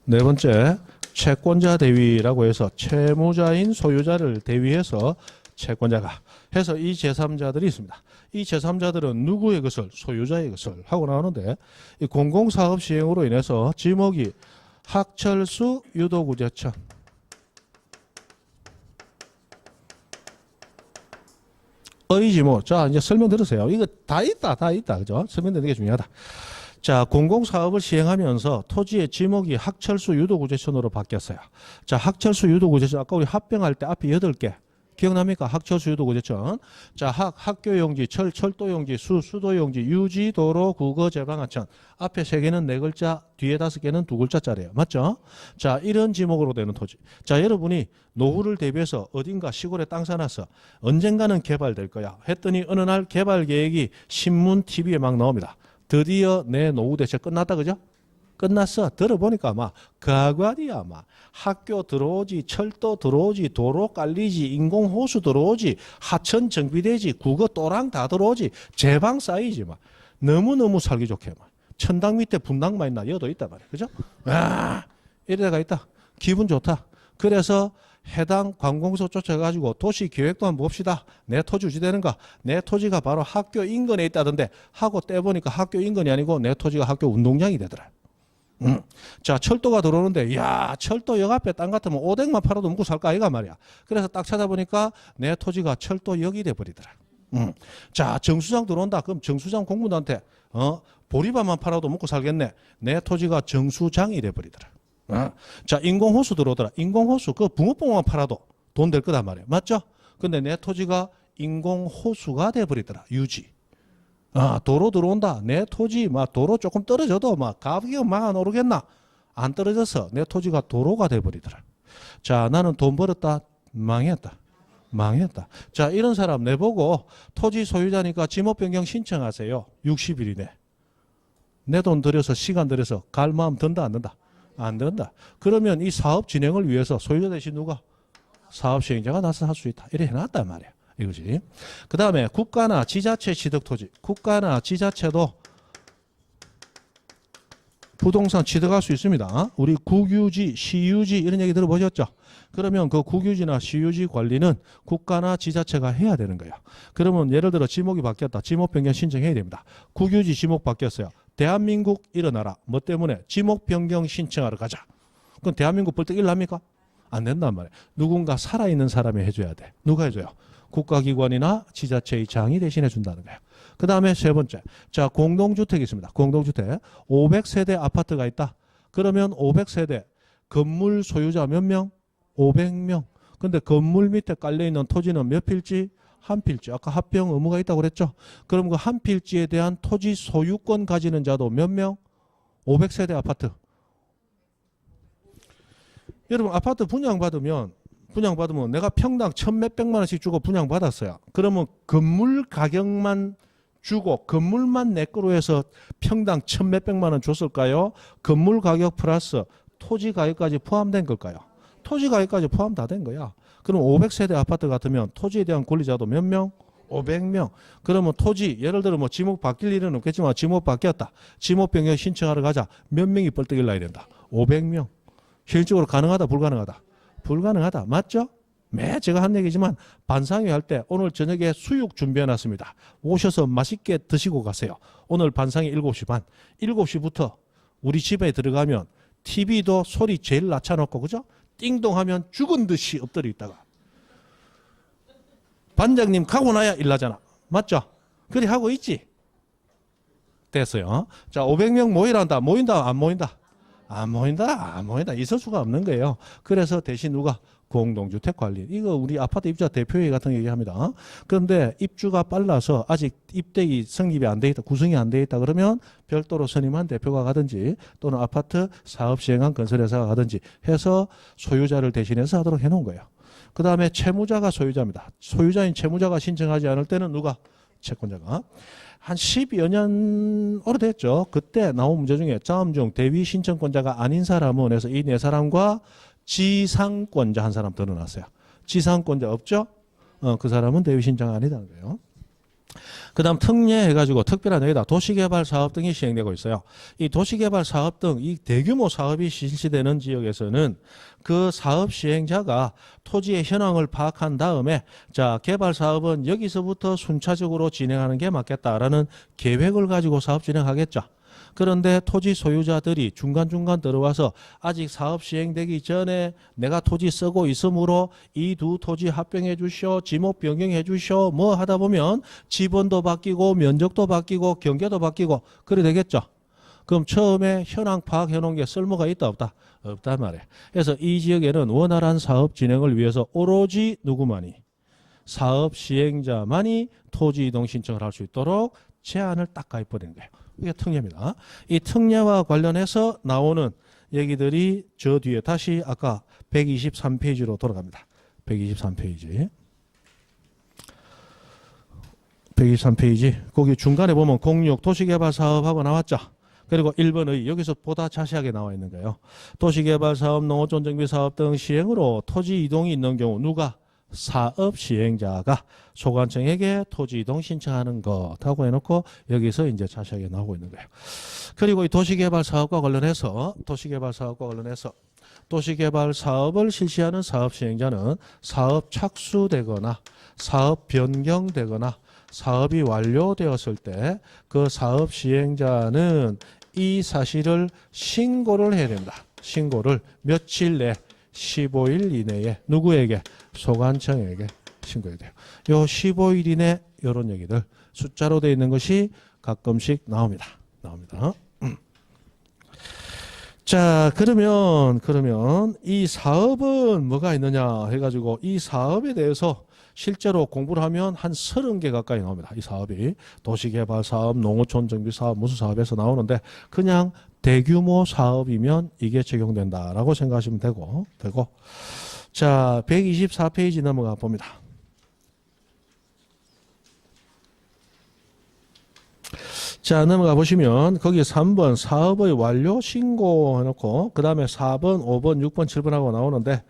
네 번째 채권자 대위라고 해서 채무자인 소유자를 대위해서 채권자가 해서 이 제3자들이 있습니다. 이 제3자들은 누구의 것을? 소유자의 것을 하고 나오는데 이 공공사업 시행으로 인해서 지목이 학철수 유도구제청 의지모. 자, 이제 설명 들으세요. 이거 다 있다. 그죠? 설명드리는 게 중요하다. 자, 공공사업을 시행하면서 토지의 지목이 학철수 유도구제청으로 바뀌었어요. 자, 학철수 유도구제청 아까 우리 합병할 때 앞에 8개 기억납니까? 학철수 유도구제청. 자, 학교용지, 철도용지, 수도용지, 유지, 도로, 국어, 제방하천. 앞에 3개는 4글자, 뒤에 5개는 2글자짜리예요. 맞죠? 자, 이런 지목으로 되는 토지. 자, 여러분이 노후를 대비해서 어딘가 시골에 땅 사놨어. 언젠가는 개발될 거야. 했더니 어느 날 개발 계획이 신문, TV에 막 나옵니다. 드디어 내 노후 대책 끝났다, 그죠? 끝났어. 들어보니까 막 가관이야. 막 학교 들어오지, 철도 들어오지, 도로 깔리지, 인공호수 들어오지, 하천 정비되지, 국어 또랑 다 들어오지, 제방 쌓이지. 막 너무너무 살기 좋게. 막 천당 밑에 분당만 있나 여도 있단 말이야. 그죠? 아, 이런 데가 있다. 기분 좋다. 그래서 해당 관공서 쫓아가지고 도시 계획도 한번 봅시다. 내 토지 유지되는가? 내 토지가 바로 학교 인근에 있다던데 하고 떼보니까 학교 인근이 아니고 내 토지가 학교 운동장이 되더라. 자, 철도가 들어오는데 야, 철도역 앞에 땅 같으면 오뎅만 팔아도 먹고 살까 이가 말이야. 그래서 딱 찾아보니까 내 토지가 철도역이 돼버리더라. 자, 정수장 들어온다. 그럼 정수장 공무원한테 보리밥만 팔아도 먹고 살겠네. 내 토지가 정수장이 돼버리더라. 자, 인공호수 들어오더라. 인공호수 그 붕어빵만 팔아도 돈 될 거단 말이에요. 맞죠? 근데 내 토지가 인공호수가 돼버리더라. 유지. 도로 들어온다. 내 토지 막 도로 조금 떨어져도 막 가격이 막 안 오르겠나? 안 떨어져서 내 토지가 도로가 돼버리더라. 자, 나는 돈 벌었다. 망했다. 자, 이런 사람 내보고 토지 소유자니까 지목 변경 신청하세요. 60일 이내. 내 돈 들여서 시간 들여서 갈 마음 든다 안 든다? 안 든다. 그러면 이 사업 진행을 위해서 소유자 대신 누가? 사업 시행자가 나서 할 수 있다. 이래 해놨단 말이야. 이거지. 그 다음에 국가나 지자체 취득 토지. 국가나 지자체도 부동산 취득할 수 있습니다. 우리 국유지, 시유지 이런 얘기 들어보셨죠? 그러면 그 국유지나 시유지 관리는 국가나 지자체가 해야 되는 거예요. 그러면 예를 들어 지목이 바뀌었다. 지목 변경 신청해야 됩니다. 국유지 지목 바뀌었어요. 대한민국 일어나라. 뭐 때문에? 지목 변경 신청하러 가자. 그럼 대한민국 벌떡 일납니까? 안 된단 말이에요. 누군가 살아있는 사람이 해줘야 돼. 누가 해줘요? 국가기관이나 지자체의 장이 대신해 준다는 거예요. 그 다음에 세 번째. 자, 공동주택이 있습니다. 공동주택. 500세대 아파트가 있다. 그러면 500세대 건물 소유자 몇 명? 500명. 근데 건물 밑에 깔려있는 토지는 몇 필지? 한 필지. 아까 합병 의무가 있다고 그랬죠? 그럼 그 한 필지에 대한 토지 소유권 가지는 자도 몇 명? 500세대 아파트. 여러분 아파트 분양받으면 내가 평당 1,몇백만 원씩 주고 분양받았어요. 그러면 건물 가격만 주고 건물만 내 거로 해서 평당 1,몇백만 원 줬을까요? 건물 가격 플러스 토지 가격까지 포함된 걸까요? 토지 가격까지 포함 다 된 거야. 그럼 500세대 아파트 같으면 토지에 대한 권리자도 몇 명? 500명. 그러면 토지 예를 들어 뭐 지목 바뀔 일은 없겠지만 지목 바뀌었다. 지목 변경 신청하러 가자. 몇 명이 벌떡 일어나야 된다. 500명. 실질적으로 가능하다 불가능하다? 불가능하다. 맞죠? 제가 한 얘기지만 반상회 할 때 오늘 저녁에 수육 준비해놨습니다. 오셔서 맛있게 드시고 가세요. 오늘 반상회 7시 반. 7시부터 우리 집에 들어가면 TV도 소리 제일 낮춰놓고 그죠? 띵동하면 죽은 듯이 엎드려 있다가 반장님 가고 나야 일나잖아. 맞죠? 그리 하고 있지? 됐어요. 자, 500명 모이란다. 모인다 안 모인다? 안 모인다. 있을 수가 없는 거예요. 그래서 대신 누가? 공동주택 관리. 이거 우리 아파트 입주자 대표회의 같은 얘기합니다. 그런데 입주가 빨라서 아직 입대기 성립이 안 돼 있다. 구성이 안 돼 있다. 그러면 별도로 선임한 대표가 가든지 또는 아파트 사업 시행한 건설회사가 가든지 해서 소유자를 대신해서 하도록 해놓은 거예요. 그 다음에 채무자가 소유자입니다. 소유자인 채무자가 신청하지 않을 때는 누가? 채권자가. 한 10여 년 오래됐죠. 그때 나온 문제 중에 다음 중 대위 신청권자가 아닌 사람은 해서 이 네 사람과 지상권자 한 사람 더 넣어놨어요. 지상권자 없죠? 그 사람은 대위 신청 아니다는 거예요. 그 다음 특례해가지고 특별한 여기다 도시개발 사업 등이 시행되고 있어요. 이 도시개발 사업 등 이 대규모 사업이 실시되는 지역에서는 그 사업 시행자가 토지의 현황을 파악한 다음에 자, 개발 사업은 여기서부터 순차적으로 진행하는 게 맞겠다라는 계획을 가지고 사업 진행하겠죠. 그런데 토지 소유자들이 중간중간 들어와서 아직 사업 시행되기 전에 내가 토지 쓰고 있으므로 이 두 토지 합병해 주시오, 지목 변경해 주시오 뭐 하다 보면 지번도 바뀌고 면적도 바뀌고 경계도 바뀌고 그래 되겠죠. 그럼 처음에 현황 파악해 놓은 게 쓸모가 있다 없다? 없단 말이에요. 그래서 이 지역에는 원활한 사업 진행을 위해서 오로지 누구만이? 사업 시행자만이 토지 이동 신청을 할 수 있도록 제한을 딱 가입버리는 거예요. 이게 특례입니다. 이 특례와 관련해서 나오는 얘기들이 저 뒤에 다시 아까 123페이지로 돌아갑니다. 123페이지. 123페이지. 거기 중간에 보면 06 도시개발 사업하고 나왔죠. 그리고 1번의 여기서 보다 자세하게 나와 있는 거예요. 도시개발 사업, 농어촌 정비 사업 등 시행으로 토지 이동이 있는 경우 누가? 사업 시행자가 소관청에게 토지 이동 신청하는 것하고 해놓고 여기서 이제 자세하게 나오고 있는 거예요. 그리고 이 도시개발 사업과 관련해서 도시개발 사업을 실시하는 사업 시행자는 사업 착수되거나 사업 변경되거나 사업이 완료되었을 때 그 사업 시행자는 이 사실을 신고를 해야 됩니다. 신고를 며칠 내 15일 이내에 누구에게? 소관청에게 신고해야 돼요. 요 15일 이내 이런 얘기들 숫자로 되어 있는 것이 가끔씩 나옵니다. 자, 그러면 이 사업은 뭐가 있느냐 해가지고 이 사업에 대해서 실제로 공부를 하면 한 30개 가까이 나옵니다. 이 사업이 도시개발 사업, 농어촌 정비 사업, 무슨 사업에서 나오는데 그냥 대규모 사업이면 이게 적용된다라고 생각하시면 되고. 자, 124페이지 넘어가 봅니다. 자, 넘어가 보시면 거기 3번 사업의 완료 신고 해놓고 그 다음에 4번, 5번, 6번, 7번 하고 나오는데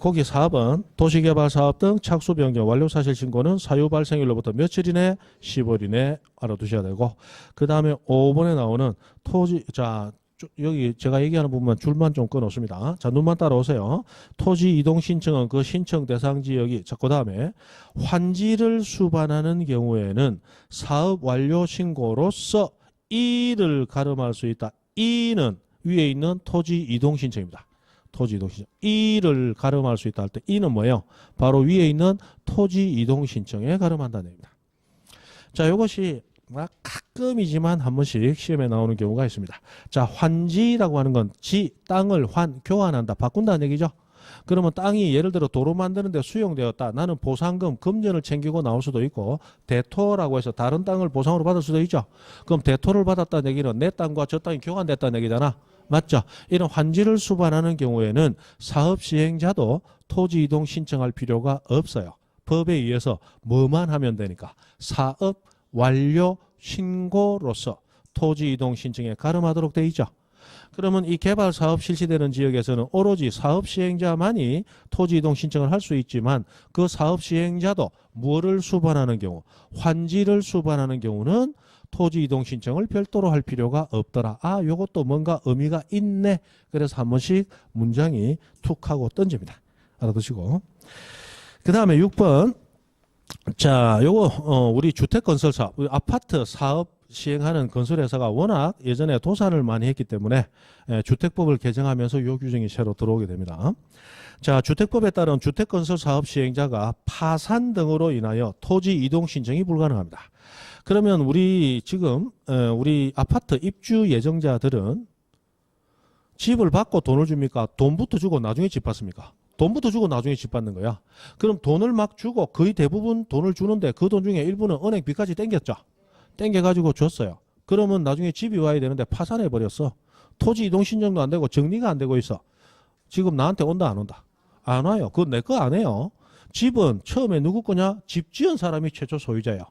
거기 4번 도시개발 사업 등 착수 변경 완료 사실 신고는 사유 발생일로부터 며칠 이내 10월 이내 알아두셔야 되고 그 다음에 5번에 나오는 토지 자 여기 제가 얘기하는 부분만 줄만 좀 끊었습니다. 자, 눈만 따라오세요. 토지 이동 신청은 그 신청 대상 지역이 자, 그 다음에 환지를 수반하는 경우에는 사업 완료 신고로서 이를 가름할 수 있다. 이는 위에 있는 토지 이동 신청입니다. 토지 이동 신청. 이를 가름할 수 있다 할 때 이는 뭐예요? 바로 위에 있는 토지 이동 신청에 가름한다는 얘기입니다. 자, 이것이 가끔이지만 한 번씩 시험에 나오는 경우가 있습니다. 자, 환지라고 하는 건 땅을 교환한다, 바꾼다는 얘기죠. 그러면 땅이 예를 들어 도로 만드는데 수용되었다. 나는 보상금, 금전을 챙기고 나올 수도 있고 대토라고 해서 다른 땅을 보상으로 받을 수도 있죠. 그럼 대토를 받았다는 얘기는 내 땅과 저 땅이 교환됐다는 얘기잖아. 맞죠? 이런 환지를 수반하는 경우에는 사업 시행자도 토지 이동 신청할 필요가 없어요. 법에 의해서 뭐만 하면 되니까 사업 완료 신고로서 토지 이동 신청에 가름하도록 돼 있죠. 그러면 이 개발 사업 실시되는 지역에서는 오로지 사업 시행자만이 토지 이동 신청을 할 수 있지만 그 사업 시행자도 뭐를 수반하는 경우, 환지를 수반하는 경우는 토지 이동 신청을 별도로 할 필요가 없더라. 아, 요것도 뭔가 의미가 있네. 그래서 한 번씩 문장이 툭 하고 던집니다. 알아두시고. 그 다음에 6번. 자, 요거 우리 주택건설사, 우리 아파트 사업 시행하는 건설회사가 워낙 예전에 도산을 많이 했기 때문에 주택법을 개정하면서 요 규정이 새로 들어오게 됩니다. 자, 주택법에 따른 주택건설 사업 시행자가 파산 등으로 인하여 토지 이동 신청이 불가능합니다. 그러면 우리 지금 우리 아파트 입주 예정자들은 집을 받고 돈을 줍니까? 돈부터 주고 나중에 집 받습니까? 돈부터 주고 나중에 집 받는 거야. 그럼 돈을 막 주고 거의 대부분 돈을 주는데 그 돈 중에 일부는 은행 빚까지 땡겼죠. 땡겨가지고 줬어요. 그러면 나중에 집이 와야 되는데 파산해버렸어. 토지 이동 신청도 안 되고 정리가 안 되고 있어. 지금 나한테 온다 안 온다? 안 와요. 그건 내 거 아니에요. 집은 처음에 누구 거냐? 집 지은 사람이 최초 소유자예요.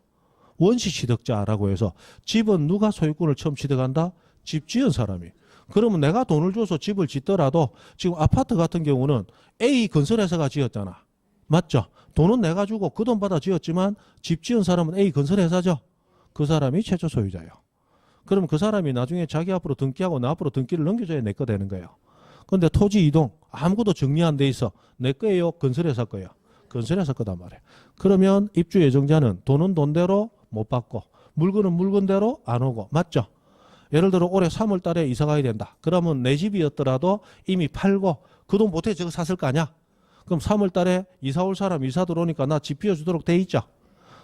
원시 취득자라고 해서 집은 누가 소유권을 처음 취득한다? 집 지은 사람이. 그러면 내가 돈을 줘서 집을 짓더라도 지금 아파트 같은 경우는 A 건설회사가 지었잖아. 맞죠? 돈은 내가 주고 그 돈 받아 지었지만 집 지은 사람은 A 건설회사죠. 그 사람이 최초 소유자예요. 그럼 그 사람이 나중에 자기 앞으로 등기하고 나 앞으로 등기를 넘겨줘야 내 거 되는 거예요. 근데 토지 이동 아무것도 정리 안 돼 있어. 내 거예요? 건설회사 거예요? 건설회사 거단 말이에요. 그러면 입주 예정자는 돈은 돈대로 못 받고 물건은 물건대로 안 오고. 맞죠? 예를 들어 올해 3월 달에 이사 가야 된다. 그러면 내 집이었더라도 이미 팔고 그 돈 못해 저거 샀을 거 아니야? 그럼 3월 달에 이사 올 사람 이사 들어오니까 나 집 비워주도록 돼 있죠?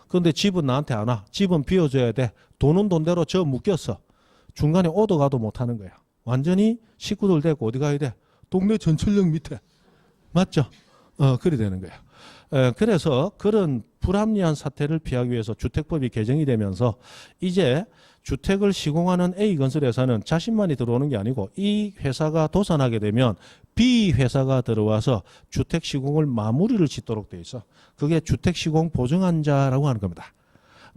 그런데 집은 나한테 안 와. 집은 비워줘야 돼. 돈은 돈대로 저 묶였어. 중간에 오도 가도 못하는 거야. 완전히 식구들 데리고 어디 가야 돼? 동네 전철역 밑에. 맞죠? 그리 되는 거야. 그래서 그런 불합리한 사태를 피하기 위해서 주택법이 개정이 되면서 이제 주택을 시공하는 A건설회사는 자신만이 들어오는 게 아니고 이 회사가 도산하게 되면 B회사가 들어와서 주택 시공을 마무리를 짓도록 돼 있어. 그게 주택 시공 보증한자라고 하는 겁니다.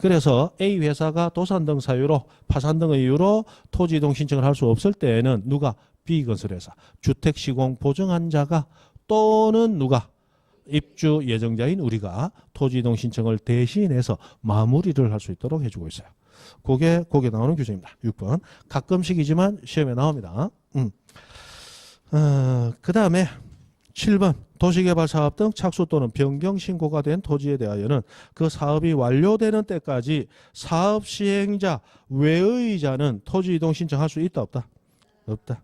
그래서 A회사가 도산 등 사유로 파산 등의 이유로 토지 이동 신청을 할 수 없을 때에는 누가? B건설회사. 주택 시공 보증한자가 또는 누가? 입주 예정자인 우리가 토지 이동 신청을 대신해서 마무리를 할 수 있도록 해주고 있어요. 그게 나오는 규정입니다. 6번. 가끔씩이지만 시험에 나옵니다. 그 다음에 7번. 도시개발 사업 등 착수 또는 변경 신고가 된 토지에 대하여는 그 사업이 완료되는 때까지 사업 시행자 외의 자는 토지 이동 신청할 수 있다 없다? 없다.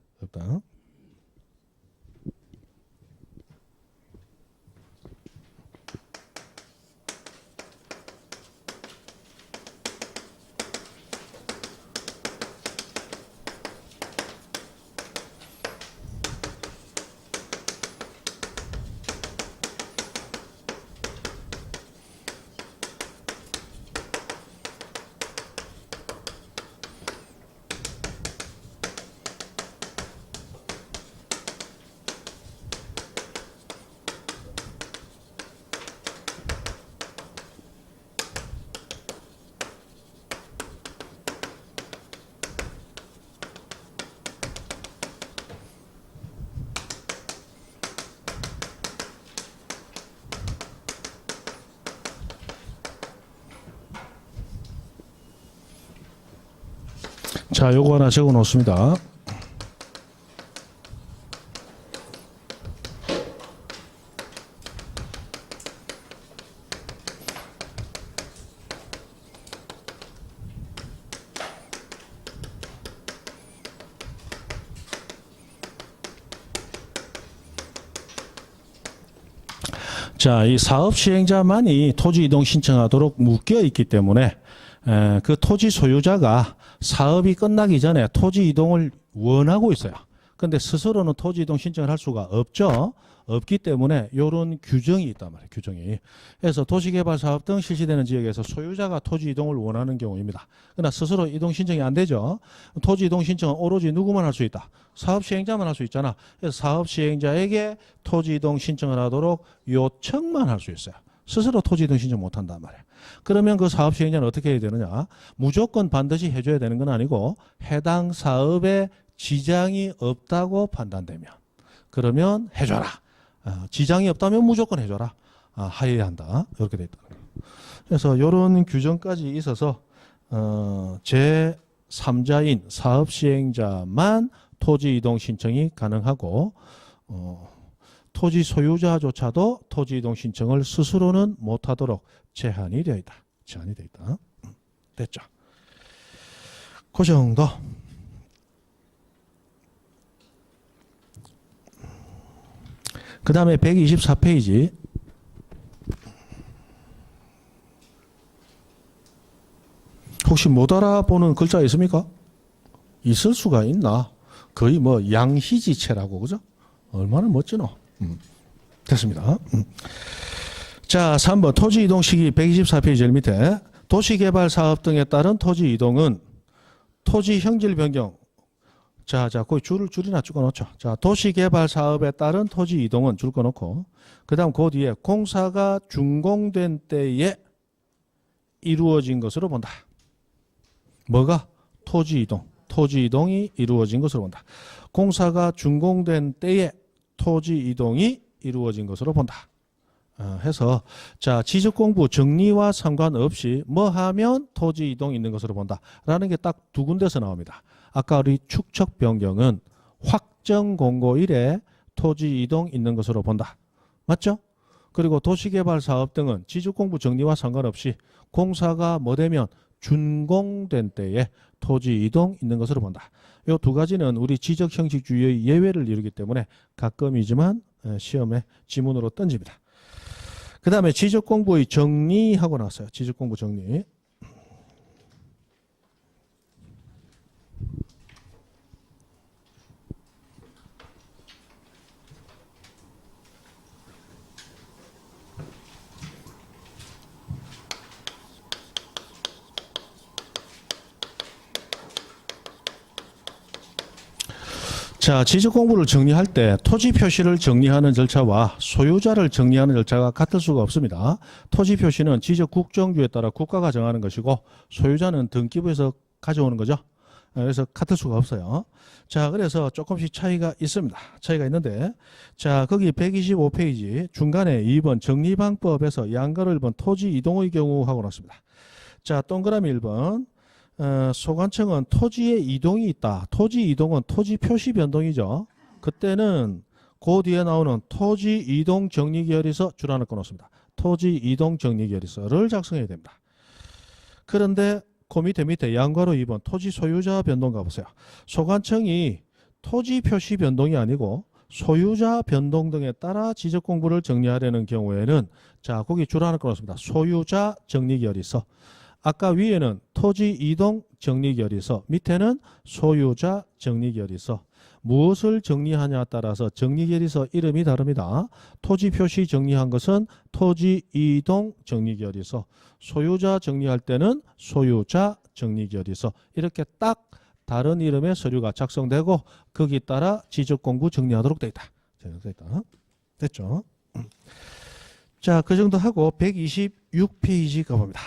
자, 요거 하나 적어 놓습니다. 자, 이 사업 시행자만이 토지 이동 신청하도록 묶여 있기 때문에 그 토지 소유자가 사업이 끝나기 전에 토지 이동을 원하고 있어요. 근데 스스로는 토지 이동 신청을 할 수가 없죠. 없기 때문에 이런 규정이 있단 말이에요. 규정이. 그래서 도시개발 사업 등 실시되는 지역에서 소유자가 토지 이동을 원하는 경우입니다. 그러나 스스로 이동 신청이 안 되죠. 토지 이동 신청은 오로지 누구만 할 수 있다. 사업 시행자만 할 수 있잖아. 그래서 사업 시행자에게 토지 이동 신청을 하도록 요청만 할 수 있어요. 스스로 토지 이동 신청 못 한단 말이에요. 그러면 그 사업 시행자는 어떻게 해야 되느냐? 무조건 반드시 해줘야 되는 건 아니고 해당 사업에 지장이 없다고 판단되면 그러면 해줘라. 지장이 없다면 무조건 해줘라. 하여야 한다. 이렇게 돼 있다. 그래서 이런 규정까지 있어서 제3자인 사업 시행자만 토지 이동 신청이 가능하고 토지 소유자조차도 토지 이동 신청을 스스로는 못하도록 제한이 되어 있다. 제한이 되어 있다. 됐죠? 그 정도. 그 다음에 124페이지. 혹시 못 알아보는 글자 있습니까? 있을 수가 있나? 거의 뭐 양희지체라고, 그죠? 얼마나 멋지노? 됐습니다. 자, 3번 토지 이동 시기 124페이지 밑에 도시개발 사업 등에 따른 토지 이동은 토지 형질 변경. 자, 거기 줄이나 찍어 놓죠. 자, 도시개발 사업에 따른 토지 이동은 줄 거 놓고, 그 다음 그 뒤에 공사가 준공된 때에 이루어진 것으로 본다. 뭐가? 토지 이동. 토지 이동이 이루어진 것으로 본다. 공사가 준공된 때에 토지 이동이 이루어진 것으로 본다. 해서 자, 지적공부 정리와 상관없이 뭐 하면 토지 이동이 있는 것으로 본다. 라는 게 딱 두 군데서 나옵니다. 아까 우리 축척 변경은 확정 공고일에 토지 이동 있는 것으로 본다. 맞죠? 그리고 도시개발 사업 등은 지적공부 정리와 상관없이 공사가 뭐 되면 준공된 때에 토지 이동 있는 것으로 본다. 이 두 가지는 우리 지적 형식주의의 예외를 이루기 때문에 가끔이지만 시험에 지문으로 던집니다. 그 다음에 지적공부의 정리하고 나왔어요. 지적공부 정리. 자, 지적공부를 정리할 때 토지 표시를 정리하는 절차와 소유자를 정리하는 절차가 같을 수가 없습니다. 토지 표시는 지적 국정주에 따라 국가가 정하는 것이고 소유자는 등기부에서 가져오는 거죠. 그래서 같을 수가 없어요. 자, 그래서 조금씩 차이가 있습니다. 차이가 있는데, 자, 거기 125페이지 중간에 2번 정리방법에서 양가로 1번 토지 이동의 경우 하고 났습니다. 자, 동그라미 1번. 소관청은 토지에 이동이 있다. 토지 이동은 토지 표시 변동이죠. 그때는 그 뒤에 나오는 토지 이동 정리계열에서 줄 하나 꺼놓습니다. 토지 이동 정리계열에서를 작성해야 됩니다. 그런데 그 밑에 양괄호 2번 토지 소유자 변동 가보세요. 소관청이 토지 표시 변동이 아니고 소유자 변동 등에 따라 지적 공부를 정리하려는 경우에는 자, 거기 줄 하나 꺼놓습니다. 소유자 정리계열에서 아까 위에는 토지 이동 정리결의서, 밑에는 소유자 정리결의서. 무엇을 정리하냐에 따라서 정리결의서 이름이 다릅니다. 토지 표시 정리한 것은 토지 이동 정리결의서, 소유자 정리할 때는 소유자 정리결의서. 이렇게 딱 다른 이름의 서류가 작성되고 거기에 따라 지적공부 정리하도록 되어 있다. 됐죠? 자, 그 정도 하고 126페이지 가봅니다.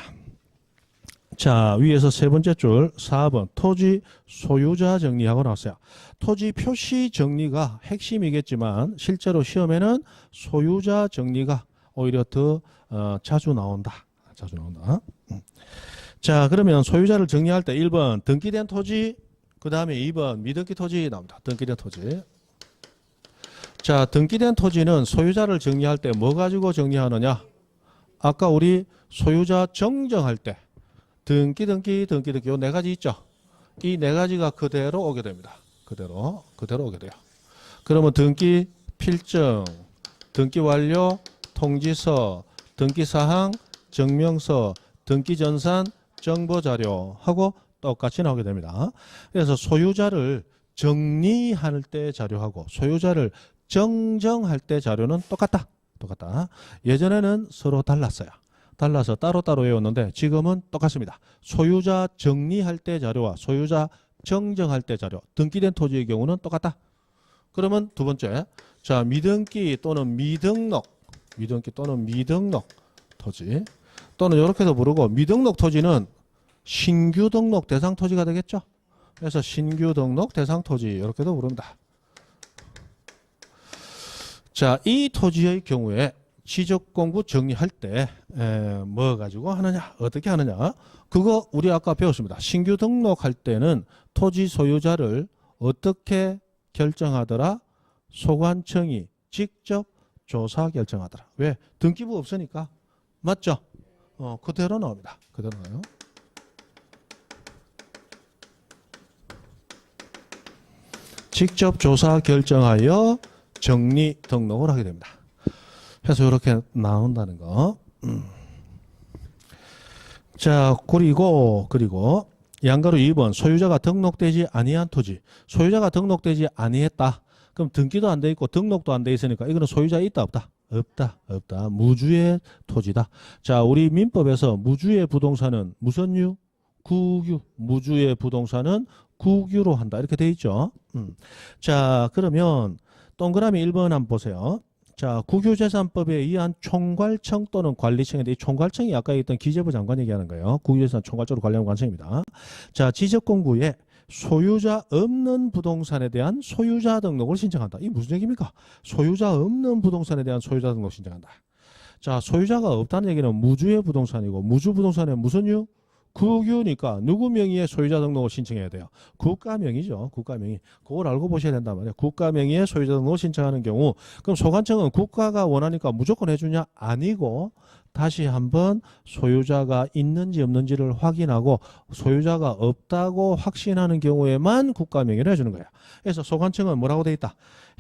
자, 위에서 세 번째 줄 4번 토지 소유자 정리하고 나왔어요. 토지 표시 정리가 핵심이겠지만 실제로 시험에는 소유자 정리가 오히려 더 자주 나온다. 자, 그러면 소유자를 정리할 때 1번 등기된 토지 그 다음에 2번 미등기 토지 나옵니다. 등기된 토지. 자, 등기된 토지는 소유자를 정리할 때 뭐 가지고 정리하느냐? 아까 우리 소유자 정정할 때 등기 요 네 가지 있죠. 이 네 가지가 그대로 오게 됩니다. 그대로 오게 돼요. 그러면 등기 필증, 등기 완료, 통지서, 등기 사항, 증명서, 등기 전산, 정보 자료 하고 똑같이 나오게 됩니다. 그래서 소유자를 정리할 때 자료하고 소유자를 정정할 때 자료는 똑같다. 예전에는 서로 달랐어요. 달라서 따로따로 외웠는데 지금은 똑같습니다. 소유자 정리할 때 자료와 소유자 정정할 때 자료, 등기된 토지의 경우는 똑같다. 그러면 두 번째, 자, 미등기 또는 미등록 토지 또는 이렇게도 부르고 미등록 토지는 신규 등록 대상 토지가 되겠죠. 그래서 신규 등록 대상 토지 이렇게도 부릅니다. 자, 이 토지의 경우에 지적공부 정리할 때 뭐 가지고 하느냐, 어떻게 하느냐, 그거 우리 아까 배웠습니다. 신규 등록할 때는 토지 소유자를 어떻게 결정하더라? 소관청이 직접 조사 결정하더라. 왜? 등기부 없으니까. 맞죠? 그대로 나옵니다. 그대로 나와요. 직접 조사 결정하여 정리 등록을 하게 됩니다. 그래서 이렇게 나온다는 거. 자, 그리고 양가로 2번 소유자가 등록되지 아니한 토지. 소유자가 등록되지 아니했다. 그럼 등기도 안 돼 있고 등록도 안 돼 있으니까 이거는 소유자 있다 없다? 없다. 무주의 토지다. 자, 우리 민법에서 무주의 부동산은 무슨 유? 국유. 무주의 부동산은 국유로 한다. 이렇게 돼 있죠. 자, 그러면 동그라미 1번 한번 보세요. 자, 국유재산법에 의한 총괄청 또는 관리청인데 이 총괄청이 아까 있던 기재부 장관 얘기하는 거예요. 국유재산 총괄적으로 관리하는 관청입니다. 자, 지적공부에 소유자 없는 부동산에 대한 소유자 등록을 신청한다. 이게 무슨 얘기입니까? 소유자 없는 부동산에 대한 소유자 등록 신청한다. 자, 소유자가 없다는 얘기는 무주의 부동산이고 무주 부동산에 무슨 유? 국유니까 누구 명의의 소유자 등록을 신청해야 돼요? 국가명의죠. 국가명의. 그걸 알고 보셔야 된단 말이에요. 국가명의의 소유자 등록을 신청하는 경우 그럼 소관청은 국가가 원하니까 무조건 해주냐? 아니고 다시 한번 소유자가 있는지 없는지를 확인하고 소유자가 없다고 확신하는 경우에만 국가명의를 해주는 거예요. 그래서 소관청은 뭐라고 돼 있다?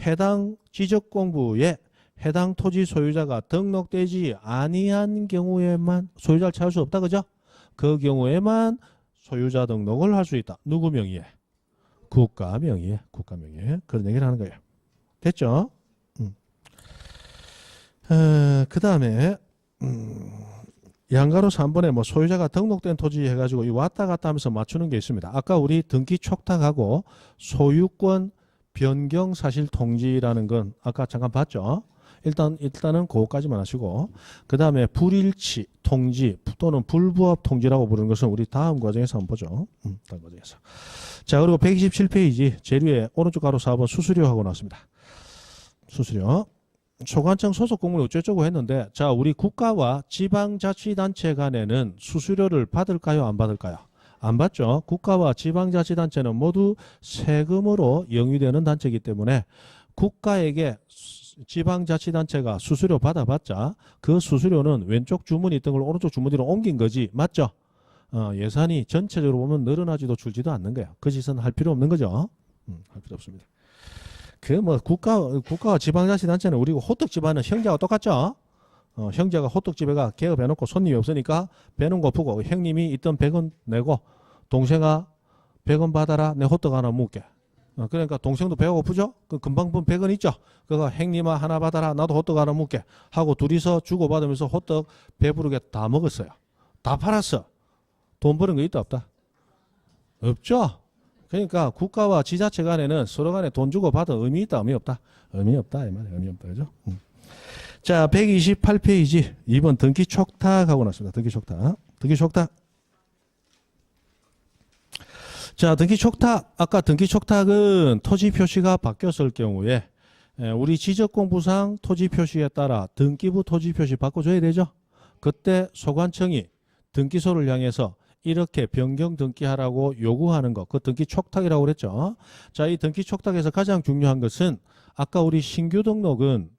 해당 지적공부에 해당 토지 소유자가 등록되지 아니한 경우에만 소유자를 찾을 수 없다. 그죠? 그 경우에만 소유자 등록을 할 수 있다. 누구 명의에? 국가 명의에. 그런 얘기를 하는 거예요. 됐죠? 그 다음에 양가로 3번에 뭐 소유자가 등록된 토지 해가지고 이 왔다 갔다 하면서 맞추는 게 있습니다. 아까 우리 등기 촉탁하고 소유권 변경 사실 통지라는 건 아까 잠깐 봤죠? 일단은 그거까지만 하시고 그 다음에 불일치 통지 또는 불부합 통지라고 부르는 것은 우리 다음 과정에서 한번 보죠. 다음 과정에서. 자, 그리고 127페이지 재료에 오른쪽 가로 4번 수수료 하고 나왔습니다. 수수료. 소관청 소속 공무원 어쩌고 했는데 자, 우리 국가와 지방자치단체 간에는 수수료를 받을까요? 안 받을까요? 안 받죠. 국가와 지방자치단체는 모두 세금으로 영위되는 단체이기 때문에 국가에게 지방자치단체가 수수료 받아봤자 그 수수료는 왼쪽 주머니 있던 걸 오른쪽 주머니로 옮긴 거지. 맞죠? 예산이 전체적으로 보면 늘어나지도 줄지도 않는 거예요. 그 짓은 할 필요 없는 거죠. 할 필요 없습니다. 그 뭐 국가와 지방자치단체는 우리 호떡집하는 형제가 똑같죠. 형제가 호떡집에가 개업해놓고 손님이 없으니까 배는 고프고 형님이 있던 100원 내고 동생아 100원 받아라 내 호떡 하나 먹게. 그러니까 동생도 배가 고프죠? 그 금방 본 100원 있죠? 그거 형님아 하나 받아라 나도 호떡 하나 먹게 하고 둘이서 주고받으면서 호떡 배부르게 다 먹었어요. 다 팔았어. 돈 버는 거 있다 없다? 없죠? 그러니까 국가와 지자체 간에는 서로 간에 돈 주고 받아 의미 있다 의미 없다? 의미 없다 이 말이에요. 의미 없다. 그죠? 자, 128페이지 2번 등기 촉탁하고 났습니다. 등기 촉탁. 자, 등기 촉탁. 아까 등기 촉탁은 토지 표시가 바뀌었을 경우에 우리 지적공부상 토지 표시에 따라 등기부 토지 표시 바꿔줘야 되죠. 그때 소관청이 등기소를 향해서 이렇게 변경 등기하라고 요구하는 것, 그 등기 촉탁이라고 그랬죠. 자, 이 등기 촉탁에서 가장 중요한 것은 아까 우리 신규 등록은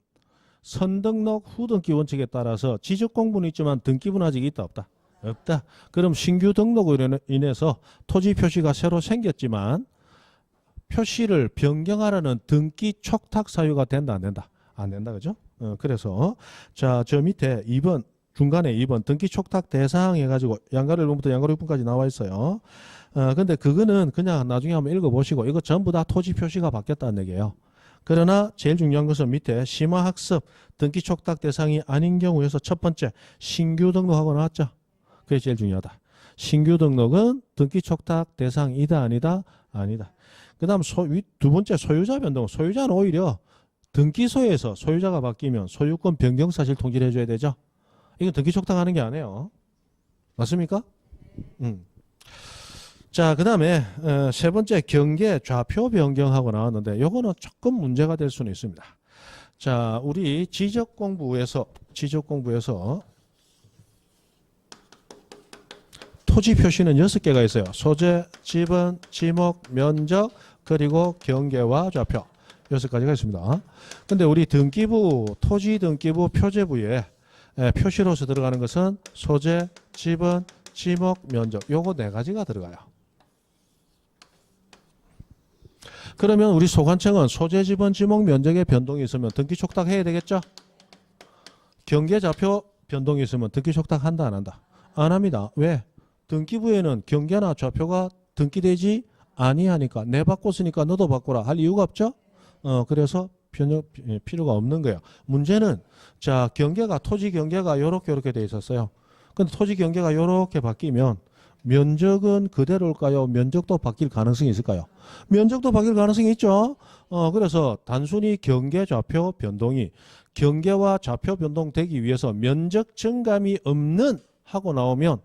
선등록 후등기 원칙에 따라서 지적공부는 있지만 등기부는 아직 있다 없다? 없다. 그럼 신규 등록으로 인해서 토지 표시가 새로 생겼지만 표시를 변경하라는 등기 촉탁 사유가 된다 안 된다? 안 된다, 그죠? 그래서 자, 저 밑에 2번 중간에 2번 등기 촉탁 대상 해가지고 양가 1번부터 양가 6번까지 나와 있어요. 근데 그거는 그냥 나중에 한번 읽어보시고 이거 전부 다 토지 표시가 바뀌었다는 얘기예요. 그러나 제일 중요한 것은 밑에 심화학습 등기 촉탁 대상이 아닌 경우에서 첫 번째 신규 등록하고 나왔죠. 그게 제일 중요하다. 신규 등록은 등기 촉탁 대상이다 아니다? 아니다. 그 다음 두 번째 소유자 변동. 소유자는 오히려 등기소에서 소유자가 바뀌면 소유권 변경 사실 통지를 해줘야 되죠. 이건 등기 촉탁하는 게 아니에요. 맞습니까? 자, 그 다음에 세 번째 경계 좌표 변경하고 나왔는데 요거는 조금 문제가 될 수는 있습니다. 자, 우리 지적공부에서 토지 표시는 6개가 있어요. 소재, 지분, 지목, 면적, 그리고 경계와 좌표 6가지가 있습니다. 근데 우리 등기부, 토지 등기부 표제부에 표시로서 들어가는 것은 소재, 지분, 지목, 면적 요거 4가지가 들어가요. 그러면 우리 소관청은 소재, 지분, 지목, 면적의 변동이 있으면 등기 촉탁해야 되겠죠? 경계 좌표 변동이 있으면 등기 촉탁한다 안 한다? 안 합니다. 왜? 등기부에는 경계나 좌표가 등기되지 아니하니까 내 바꿨으니까 너도 바꾸라 할 이유가 없죠? 그래서 필요가 없는 거예요. 문제는 자, 경계가 토지 경계가 요렇게 돼 있었어요. 근데 토지 경계가 요렇게 바뀌면 면적은 그대로일까요? 면적도 바뀔 가능성이 있을까요? 면적도 바뀔 가능성이 있죠. 그래서 단순히 경계 좌표 변동이 경계와 좌표 변동되기 위해서 면적 증감이 없는 하고 나오면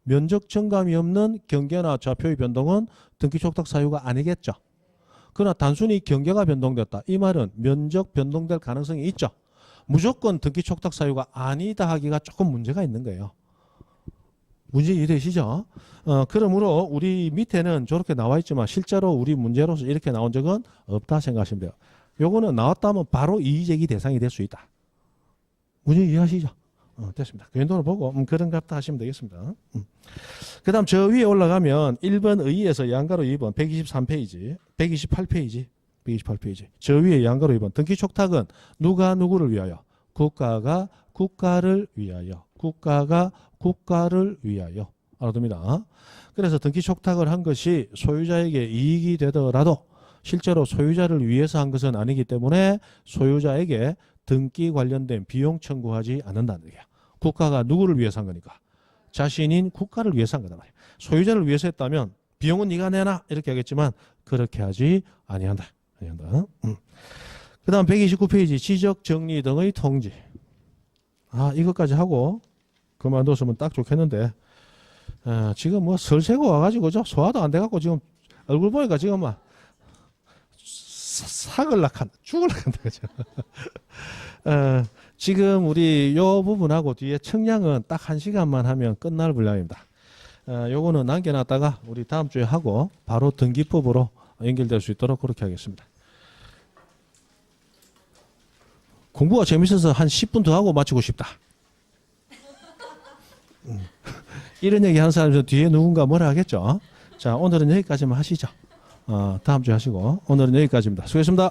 면적 증감이 없는 경계나 좌표의 변동은 등기 촉탁 사유가 아니겠죠. 그러나 단순히 경계가 변동됐다. 이 말은 면적 변동될 가능성이 있죠. 무조건 등기 촉탁 사유가 아니다 하기가 조금 문제가 있는 거예요. 문제 이해되시죠? 그러므로 우리 밑에는 저렇게 나와 있지만 실제로 우리 문제로서 이렇게 나온 적은 없다 생각하시면 돼요. 요거는 나왔다면 바로 이의제기 대상이 될 수 있다. 문제 이해하시죠? 됐습니다. 그 정도로 보고 그런갑다 하시면 되겠습니다. 그 다음 저 위에 올라가면 1번 의의에서 양가로 2번 123페이지 128페이지 저 위에 양가로 2번 등기 촉탁은 누가 누구를 위하여? 국가가 국가를 위하여 알아둡니다. 그래서 등기 촉탁을 한 것이 소유자에게 이익이 되더라도 실제로 소유자를 위해서 한 것은 아니기 때문에 소유자에게 등기 관련된 비용 청구하지 않는다는 얘기야. 국가가 누구를 위해서 한 거니까? 자신인 국가를 위해서 한 거단 말이야. 소유자를 위해서 했다면 비용은 네가 내놔 이렇게 하겠지만 그렇게 하지 아니한다. 그 다음 129페이지 지적 정리 등의 통지. 이것까지 하고 그만뒀으면 딱 좋겠는데 지금 뭐 설세고 와가지고 소화도 안 돼갖고 지금 얼굴 보니까 지금 막 죽을락한다 그죠? 지금 우리 요 부분하고 뒤에 청량은 딱 1시간만 하면 끝날 분량입니다. 요거는 남겨놨다가 우리 다음 주에 하고 바로 등기법으로 연결될 수 있도록 그렇게 하겠습니다. 공부가 재밌어서 한 10분 더 하고 마치고 싶다. 이런 얘기 하는 사람은 뒤에 누군가 뭐라 하겠죠? 자, 오늘은 여기까지만 하시죠. 다음 주에 하시고 오늘은 여기까지입니다. 수고했습니다.